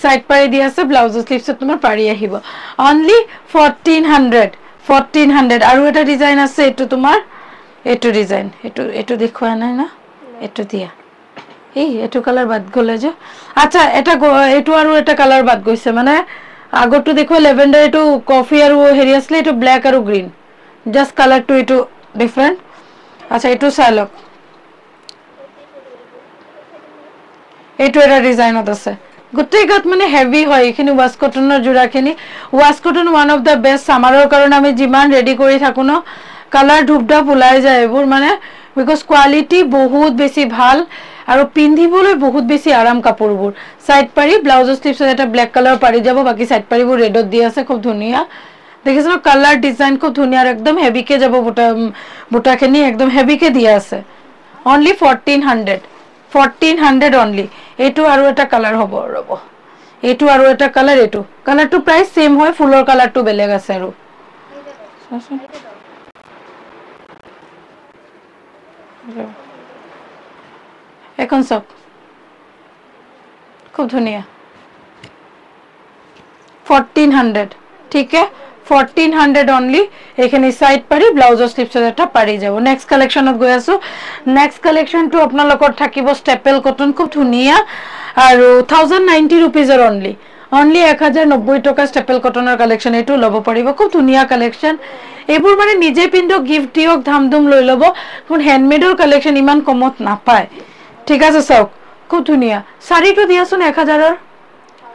সাইড পাৰি দি আছে ব্লাউজৰ স্লিভছত তোমাৰ পাৰি আহিব অনলি 1400 আৰু এটা ডিজাইন আছে এটো তোমাৰ এটো ডিজাইন এটো দেখুৱা নাই না এটো দিয়া এই এটো কালাৰ বাদ গলে যে আচ্ছা এটা এটো আৰু এটা কালাৰ বাদ গৈছে মানে আগৰটো দেখো লেভেন্ডাৰ এটো কফি আৰু হেৰি আসলে এটো ব্ল্যাক আৰু গ্ৰীন জাস্ট কালারটো এটো ডিফারেন্ট আচ্ছা এটো চালক এটো এটা ডিজাইনত আছে গোটেই গাত মানে হেভি হয় এখিনি ওয়াশ কটনৰ জোৰাখিনি wash cotton one of the best সামাৰৰ কাৰণে আমি যিমান ৰেডি কৰি থাকো ন কালাৰ ধুপডাপ ওলাই যায় এবোৰ মানে বিকজ কোৱালিটি বহুত বেছি ভাল আৰু পিন্ধিবলৈ বহুত বেছি আৰাম কাপোৰবোৰ সাইড পাৰি ব্লাউজৰ স্লিভছত এটা ব্ল্যাক কালাৰ পাৰি যাব বাকি সাইড পাৰিবোৰ ৰেডত দি আছে খুব ধুনিয়া দেখিছো কালার ডিজাইন খুব ধুনিয়া আর একদম হেভি কে যাব বুটাখিনি একদম হেভি কে দিয়া আছে অনলি 1400 অনলি এটো আৰু এটা কালাৰ হ'ব ৰব এটো আৰু এটা কালাৰ এটো কালাৰটো প্ৰায় সেম হয় ফুলৰ কালাৰটো বেলেগ আছে আৰু এখন সব খুব ধুনিয়া 1400 ঠিক আছে 1400 অনলি এখানে সাইড পারি ব্লাউজৰ স্লিভছত এটা পাৰি যাব নেক্সট কালেকশনত গৈ আছো নেক্সট কালেকশনটো আপোনালোকৰ থাকিব স্টেপল কটন খুব ধুনিয়া আৰু 1090 रुपीजৰ অনলি 1090 টকা স্টেপল কটনৰ কালেকশন এটো লব পাৰিব খুব ধুনিয়া কালেকশন এবোৰ মানে নিজে পিন্ধো গিফট দিওক ধামধুম লৈ লব কোন হ্যান্ডমেডৰ কালেকশন ইমান কমত নাপায় ঠিক আছে সব খুব ধুনিয়া শাড়ীটো দিয়াছোন 1000ৰ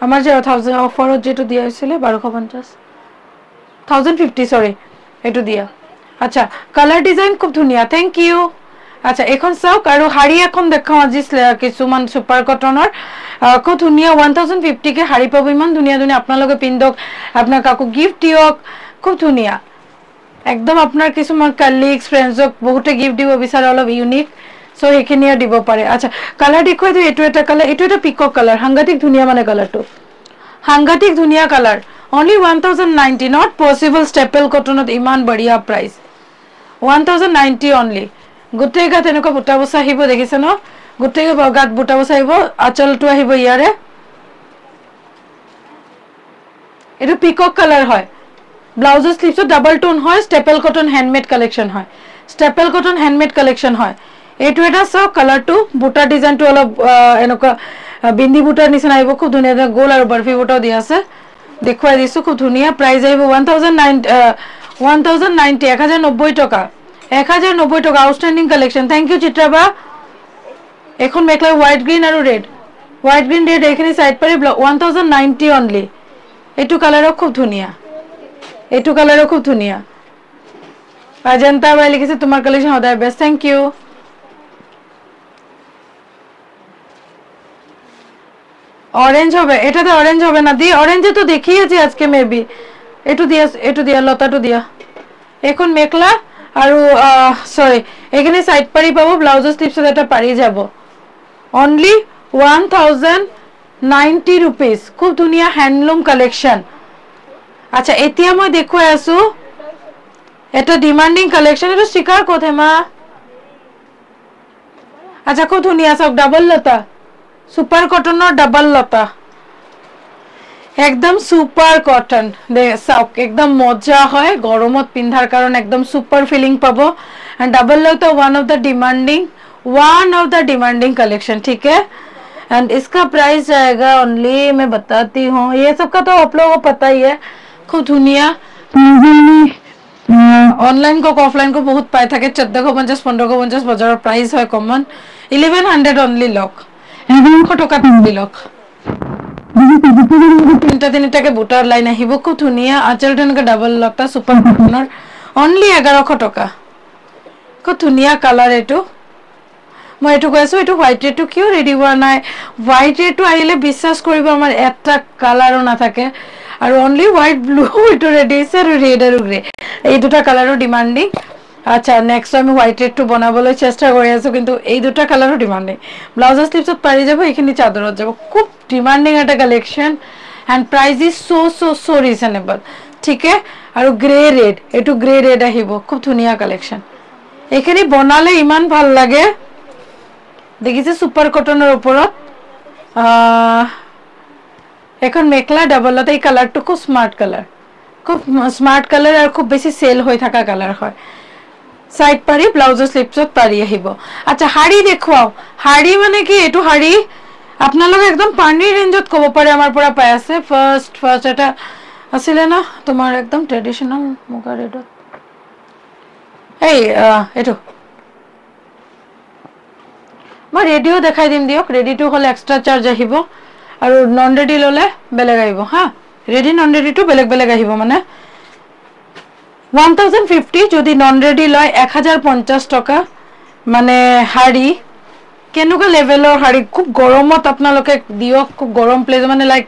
আমাৰ যে 1000 অফাৰত যেটো দিয়া হৈছিল 1250 1050 সৰি এটো দিয়া আচ্ছা কালাৰ ডিজাইন খুব ধুনিয়া থ্যাংক ইউ আচ্ছা এখন চাওক আৰু হাড়ি এখন দেখাও আজি কিছুমান সুপাৰ কটনৰ খুব ধুনিয়া 1050 কে হাড়ি পাব ইমান ধুনিয়া ধুনিয়া আপোনালোকে পিন্ধক আপোনাৰ কাকো গিফট দিওক খুব ধুনিয়া একদম আপোনাৰ কিছুমান কলিগস ফ্ৰেন্ডসক বহুতে গিফট দিব বিচাৰে অলপ ইউনিক সো হেখিনিয়া দিব পাৰে আচ্ছা কালাৰ দেখুৱাই দিও এটো এটা কালার এটো এটা পিকক কালার সাংঘাতিক ধুনিয়া মানে কালারটো সাংঘাতিক ধুনিয়া colour only 1090 not possible staple cotton at iman badhiya price 1090 only gutte gat enko buta bosa hibo dekhise no gutte gat buta bosa hibo achal to hibo yare eto peacock color hoy blouse sleeves to double tone hoy staple cotton handmade collection hoy staple cotton handmade collection hoy eto eta so color to buta design to olo enko bindi buta nisana hibo khub dhuniya gol aru barfi buta di ase দেখুৱাই দিছো খুব ধুনিয়া প্রাইস আইবো 1090 1090 টাকা 1090 টাকা আউটস্ট্যান্ডিং কালেকশন থ্যাংক ইউ চিত্রাবা এখন মেকলা হোয়াইট গ্রিন আর রেড এখানে সাইড পারে 1090 অনলি এটু কালারও খুব ধুনিয়া অজন্তা ভাই লিখেছে তোমার কালেকশন হদায় বেস্ট থ্যাংক ইউ ऑरेंज হবে এটাতে অরেঞ্জ হবে না দি অরেঞ্জে তো দেখিয়েছি আজকে মেবি এটু দিয়া লতাটো দিয়া এখন মেকলা আৰু সৰি এখানে সাইড পাৰি পাবো ব্লাউজৰ স্লিভছত এটা পারি যাব অনলি 1090 रुपीस খুব ধুনিয়া হ্যান্ডলুম কালেকশন আচ্ছা এতিয়া মই দেখুৱাই আছো এটা ডিমান্ডিং কালেকশন এটো স্টিকাৰ কোথায় মা আচ্ছা খুব ধুনিয়া সব ডাবল লতা सुपर कटन डबल लता एकदम सुपर कटन दे साउक एकदम मजा है गरमत पिंधार कारण एकदम सुपर फीलिंग पाबो and double Lata one of the demanding collection ठीक है एंड इसका प्राइस जाएगा ओनली मैं बताती हूँ ये सब का तो आप लोगों को पता ही है खूब धुनिया ऑनलाइन को ऑफलाइन को बहुत पाए थे 1450 1550 बाजार प्राइस है कॉमन 1100 ओनली लॉक 1100 টাকা দিলক তিনটাকে বুটার লাইন আহিব খুব ধুনিয়া আঁচল তেনেকে ডাবল লতা সুপার কটনৰ অনলি 1100 টাকা খুব ধুনিয়া কালাৰ এটো মই এটো কৈছো এটো হোয়াইট ৰেটো কিউ ৰেডি হোৱা নাই হোয়াইট ৰেটো আহিলে বিশ্বাস কৰিব আমাৰ এটা কালাৰও না থাকে আৰু অনলি হোয়াইট ব্লু এটো ৰেডি আছে আৰু ৰেড আৰু গ্ৰে এই দুটা কালাৰও ডিমান্ডিং আচ্ছা নেক্সট আমি হোয়াইট ৰেড টু বনাবলৈ চেষ্টা কৰি আছো কিন্তু এই দুটা কালাৰও ডিমান্ডিং ব্লাউজৰ স্লিভছত পাৰি যাব এখিনি চাদৰত যাব খুব ডিমান্ডিং এটা collection and price is so reasonable ঠিক আছে আৰু গ্রে রেড এটো গ্রে রেড আহিব খুব ধুনিয়া কালেকশন এখিনি বনালে ইমান ভাল লাগে দেখিছে সুপার কটনৰ ওপৰত এখন মেখলা ডাবলতে এই কালারটা খুব স্মার্ট কালার, খুব স্মার্ট কালার আর খুব বেশি সেল হয়ে থাকা কালার হয়। সাইড পাৰি ব্লাউজৰ স্লিপছত পাৰি আহিব। আচ্ছা শাড়ী দেখুৱাও, শাড়ী মানে কি এইটো শাড়ী আপোনালোকে একদম পানী ৰেঞ্জত ক'ব পাৰে আমাৰ পৰা পাই আছে। ফাৰ্ষ্ট এটা আছিলে না তোমাৰ একদম ট্ৰেডিশ্যনেল মুগা ৰেডত, এই এইটো মই ৰেডিও দেখাই দিম দিয়ক। ৰেডিটো হ'লে এক্সট্ৰা চাৰ্জ আহিব আৰু নন ৰেডি ল'লে বেলেগ আহিব হা। ৰেডি নন ৰেডিটো বেলেগ বেলেগ আহিব মানে 1050 যদি নন ৰেডি লয় 1050 টকা মানে শাড়ী। কেনেকুৱা লেভেলৰ শাড়ী, খুব গৰমত আপোনালোকে দিয়ক, খুব গৰম প্লেচ মানে লাইক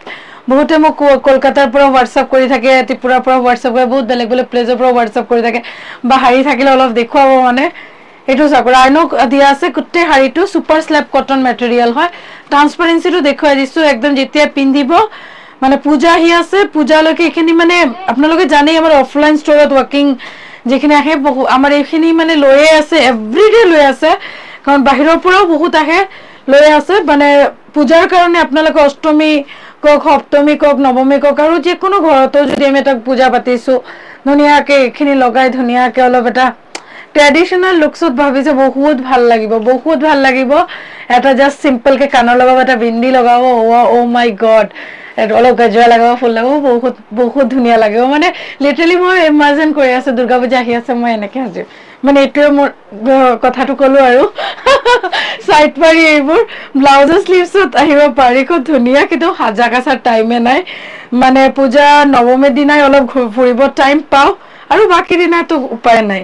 বহুতে মোক কলকাতাৰ পৰা হোৱাটছআপ কৰি থাকে, ত্ৰিপুৰাৰ পৰা হোৱাটছআপ কৰে, বহুত বেলেগ বেলেগ প্লেচৰ পৰা হোৱাটছআপ কৰি থাকে বা শাড়ী থাকিলে অলপ দেখুৱাব মানে। এইটো চাওক ৰাইনো দিয়া আছে, গোটেই শাড়ীটো ছুপাৰ স্লেব কটন মেটেৰিয়েল হয়। ট্ৰান্সপাৰেঞ্চিটো দেখুৱাই দিছোঁ একদম, যেতিয়া পিন্ধিব মানে পূজা আহি আছে, পূজালৈকে এইখিনি মানে আপোনালোকে জানেই আমাৰ অফলাইন ষ্টৰত ৱৰ্কিং যিখিনি আহে আমাৰ এইখিনি মানে লৈয়ে আছে, এভৰিডে লৈ আছে, কাৰণ বাহিৰৰ পৰাও বহুত আহে লৈ আছে মানে পূজাৰ কাৰণে। আপোনালোকে অষ্টমী কওক, সপ্তমী কওক, নৱমী কওক আৰু যিকোনো ঘৰতো যদি আমি এটা পূজা পাতিছোঁ ধুনীয়াকৈ এইখিনি লগাই ধুনীয়াকৈ অলপ এটা ট্ৰেডিশ্যনেল লুকছত ভাবিছে বহুত ভাল লাগিব, বহুত ভাল লাগিব। এটা জাষ্ট চিম্পলকৈ কাণৰ লগাব, এটা বিন্দি লগাব, অ' মাই গড, অলপ গজৰা লগাব, ফুল লগাব, বহুত বহুত ধুনীয়া লাগিব মানে। লিটাৰেলি মই ইমাজিন কৰি আছোঁ দুৰ্গা পূজা আহি আছে, মই এনেকৈ সাজো মানে। এইটোৱে মোৰ কথাটো ক'লোঁ আৰু চাইড পাৰি এইবোৰ ব্লাউজৰ শ্লিভছত আহিব পাৰি, খুব ধুনীয়া। কিন্তু সাজা কাচাৰ টাইমে নাই মানে, পূজা নৱমীৰ দিনাই অলপ ফুৰিব টাইম পাওঁ আৰু বাকী দিনাতো উপায় নাই।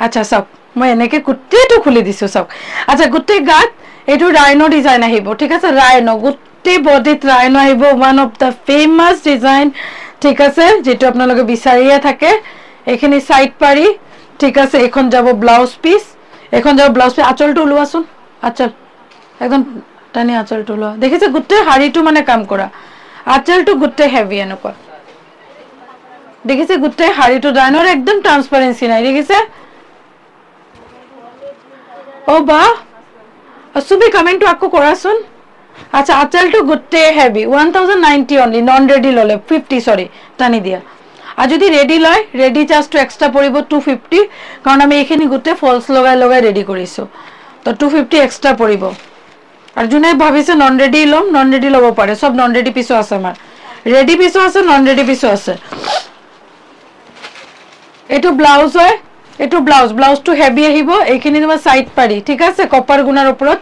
আচ্ছা চাওক মই এনেকৈ গোটেইটো খুলি দিছোঁ চাওক। আচ্ছা গোটেই গাত এইটো ৰাইনো ডিজাইন আহিব, ঠিক আছে। ৰাইনো গোটেই বডিত ৰাইনো আহিব, one of the famous design, ঠিক আছে, যিটো আপোনালোকে বিচাৰিয়ে থাকে। এইখিনি চাইড পাৰি, ঠিক আছে। এইখন যাব ব্লাউজ পিচ, এইখন যাব ব্লাউজ পিচ। আঁচলটো ওলোৱাচোন, আঁচল একদম টানি আঁচলটো ওলোৱা। দেখিছে গোটেই শাড়ীটো মানে কাম কৰা, আঁচলটো গোটেই হেভি এনেকুৱা দেখিছে। গোটেই শাড়ীটো ৰাইনৰ একদম ট্ৰান্সপাৰেঞ্চি নাই, দেখিছে। ও বা চুবি কমেণ্টটো আকৌ কৰাচোন। আচ্ছা আঁচলটো গোটেই হেভি, 1090 অনলি। নন ৰেডি ল'লে 50, চৰি টানি দিয়া। আৰু যদি ৰেডি লয়, ৰেডি চাৰ্জটো এক্সট্ৰা পৰিব 250, কাৰণ আমি এইখিনি গোটেই ফলছ লগাই লগাই ৰেডি কৰিছোঁ, তো 250 এক্সট্ৰা পৰিব। আৰু যোনে ভাবিছে নন ৰেডি ল'ম, নন ৰেডি ল'ব পাৰে, চব নন ৰেডি পিছো আছে আমাৰ, ৰেডি পিছো আছে, নন ৰেডি পিছো আছে। এইটো ব্লাউজ হয়, এইটো ব্লাউজটো হেভি আহিব। এইখিনি তোমাৰ চাইড পাৰি, ঠিক আছে, কপাৰ গুণাৰ ওপৰত।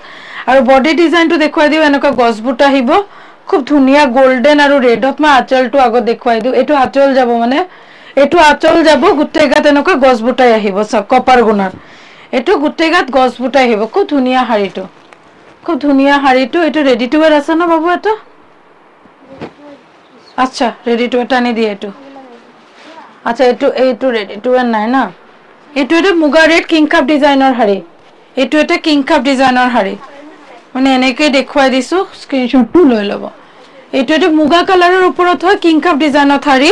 আৰু বডি ডিজাইনটো দেখুৱাই দিওঁ, এনেকুৱা গছবুট আহিব, খুব ধুনীয়া গল্ডেন আৰু ৰেডত। মই আঁচলটো আগত দেখুৱাই দিওঁ, এইটো আঁচল যাব মানে, এইটো আঁচল যাব গোটেই গাত এনেকুৱা গছ বুটাই আহিব চাওক, কপাৰ গুণাৰ। এইটো গোটেই গাত গছ বুটাই আহিব, খুব ধুনীয়া শাড়ীটো, খুব ধুনীয়া শাড়ীটো। এইটো ৰেডি টু ৱেৰ আছে ন বাবু এটা? আচ্ছা ৰেডি টু ৱেৰ টানি দিয়ে এইটো। আচ্ছা এইটো ৰেডি টু ৱেৰ নাই না। এইটো এটা মুগা ৰেড কিং কাপ ডিজাইনৰ শাড়ী, এইটো এটা কিং কাপ ডিজাইনৰ শাড়ী মানে এনেকৈ দেখুৱাই দিছোঁ, স্ক্ৰীনশ্বটটো লৈ ল'ব। এইটো এটা মুগা কালাৰৰ ওপৰত হয়, কিং কাপ ডিজাইনৰ শাড়ী।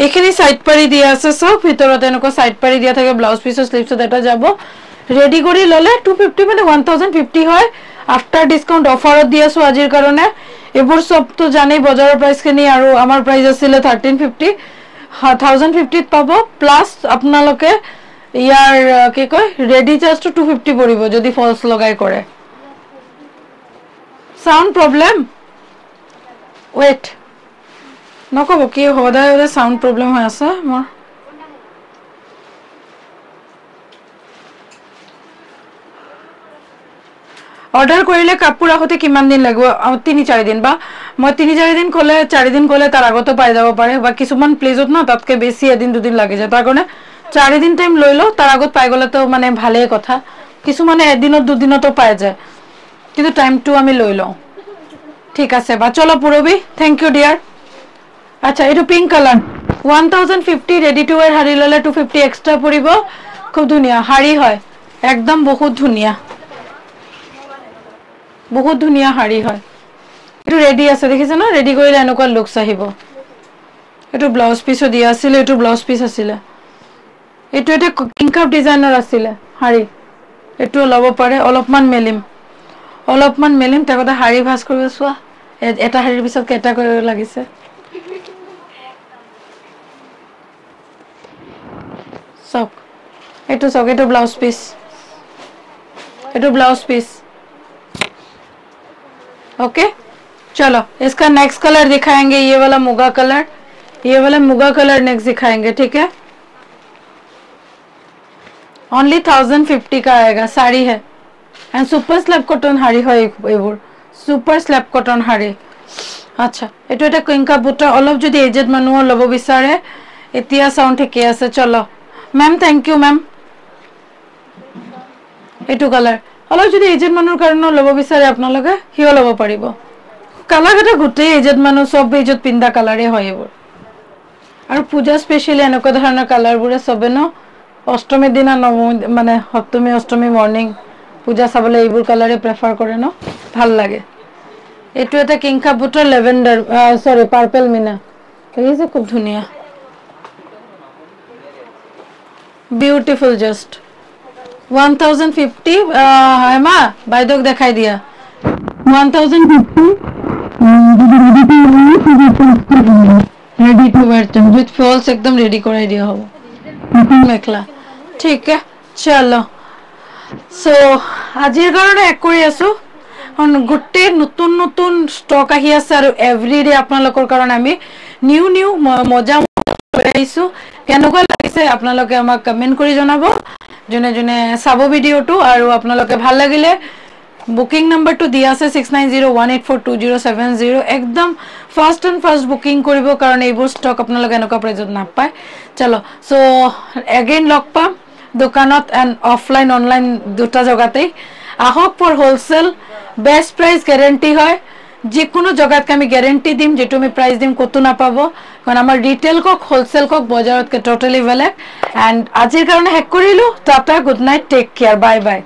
এইখিনি চাইড পাৰি দিয়া আছে চব, ভিতৰত এনেকুৱা চাইড পাৰি দিয়া থাকে। ব্লাউজ পিছৰ স্লিভছত এটা যাব। ৰেডি কৰি ল'লে 250 মানে 1050 হয়। আফটাৰ ডিছকাউণ্ট অফাৰত দি আছোঁ আজিৰ কাৰণে। এইবোৰ চবতো জানেই বজাৰৰ প্ৰাইচখিনি, আৰু আমাৰ প্ৰাইচ আছিলে 1350, 1050ত পাব। প্লাছ আপোনালোকে ইয়াৰ কি কয় ৰেডি চাৰ্জটো 250 পৰিব যদি ফলছ লগাই কৰে। সাউন্ড প্ৰব্লেম, ৱেইট নক'ব কি সদায় সদায় সাউন্ড প্ৰব্লেম হৈ আছে মোৰ। অৰ্ডাৰ কৰিলে কাপোৰ আহোঁতে কিমান দিন লাগিব? 3-4 দিন, বা মই 3-4 দিন ক'লে 4 দিন ক'লে তাৰ আগতো পাই যাব পাৰে, বা কিছুমান প্লেচত ন তাতকৈ বেছি 1-2 দিন লাগি যায়। তাৰ কাৰণে 4 দিন টাইম লৈ লওঁ, তাৰ আগত পাই গ'লেতো মানে ভালেই কথা। কিছুমানে 1-2 দিনতো পাই যায়, কিন্তু টাইমটো আমি লৈ লওঁ। ঠিক আছে বা চলো পুৰবি, থেংক ইউ ডিয়াৰ। আচ্ছা এইটো pink colour, 1050 ready to wear sari ল'লে 250 এক্সট্ৰা পৰিব। খুব ধুনীয়া শাড়ী হয়, একদম বহুত ধুনীয়া, বহুত ধুনীয়া শাড়ী হয়। এইটো ৰেডি আছে, দেখিছে ন? ৰেডি কৰিলে এনেকুৱা লুকছ আহিব। এইটো ব্লাউজ পিচো দিয়া আছিলে, এইটো ব্লাউজ পিচ আছিলে। এইটো এটা কিং কাপ ডিজাইনৰ আছিলে শাড়ী, এইটো ল'ব পাৰে। অলপমান মেলিম, অলপমান মেলিম তাকতে হাৰি ভাজ কৰিব চোৱা এটা হাৰিৰ পিছত কেটা কৰিব লাগিছে চক এইটো ব্লাউজ পিস এইটো ब्लाउज पीस ओके चलो इसका नेक्स्ट कलर दिखाएंगे ये वाला मुगा कलर नेक्स्ट दिखाएंगे ठीक है ओनली 1050 का आएगा साड़ी है एंड सुपर स्लैब कॉटन हाड़ी है एबोर सुपर स्लैब कॉटन हाड़ी अच्छा एटु এটা কিংকা বুটা অলপ যদি এজেড মানুহ লব বিচাৰে এতিয়া সাউন্ড ঠিকই আছে চলো ম্যাম থ্যাংক ইউ ম্যাম এটু কালার অলপ যদি এজেড মানুহৰ কাৰণে লব বিচাৰে আপোনালোকে হিও লব পাৰিব কালাৰ এটা গুটে এজেড মানুহ সব এজেড পিন্দা কালাৰে হয় এবোৰ আৰু পূজা স্পেশালি এনেকুৱা ধৰণৰ কালাৰবোৰে সবে ন অষ্টমীৰ দিনা মানে সপ্তমী অষ্টমী মৰ্নিং পূজা চাবলে এইবোৰ কালাৰে প্ৰেফাৰ কৰে ন ভাল লাগে এটু এটা কিংকা বুটাৰ লেভেন্ডাৰ সরি পার্পল মিনা এই যে খুব ধুনিয়া বিউটিফুল জাস্ট 1050 হেমা বাইদক দেখাই দিয়া 1050 ready to wear with falls एकदम रेडी कराई दिया हो मेखला ठीक है चलो सो आजिर कारण एक কৰি আছো গুটে নতুন নতুন স্টক আহি আছে আৰু এভৰিডে আপোনালোকৰ কাৰণ আমি নিউ মজা আইছো কেনেকুৱা লাগিছে আপোনালোকে আমাক কমেন্ট কৰি জনাব জনে জনে সাবো ভিডিওটো আৰু আপোনালোকে ভাল লাগিলে বুকিং নাম্বাৰ তো দিয়া আছে 6901842070 एकदम फास्ट एंड फास्ट बुकिंग কৰিব কাৰণ এইবোৰ স্টক আপোনালোকে এনেকুৱা প্ৰাইজত নাপায় চলো সো अगेन লগ পাম দোকানত এন্ড অফলাইন অনলাইন দুটা জায়গাতেই আহক for wholesale best price guarantee হয় যে কোনো জায়গাত আমি গ্যারান্টি দিম যেটো আমি প্রাইস দিম কত না পাবো কারণ আমার রিটেল কক হোলসেল কক বাজারত কে টোটালি বেলেগ এন্ড আজিৰ কাৰণে হেক কৰিলো tata good night take care bye বাই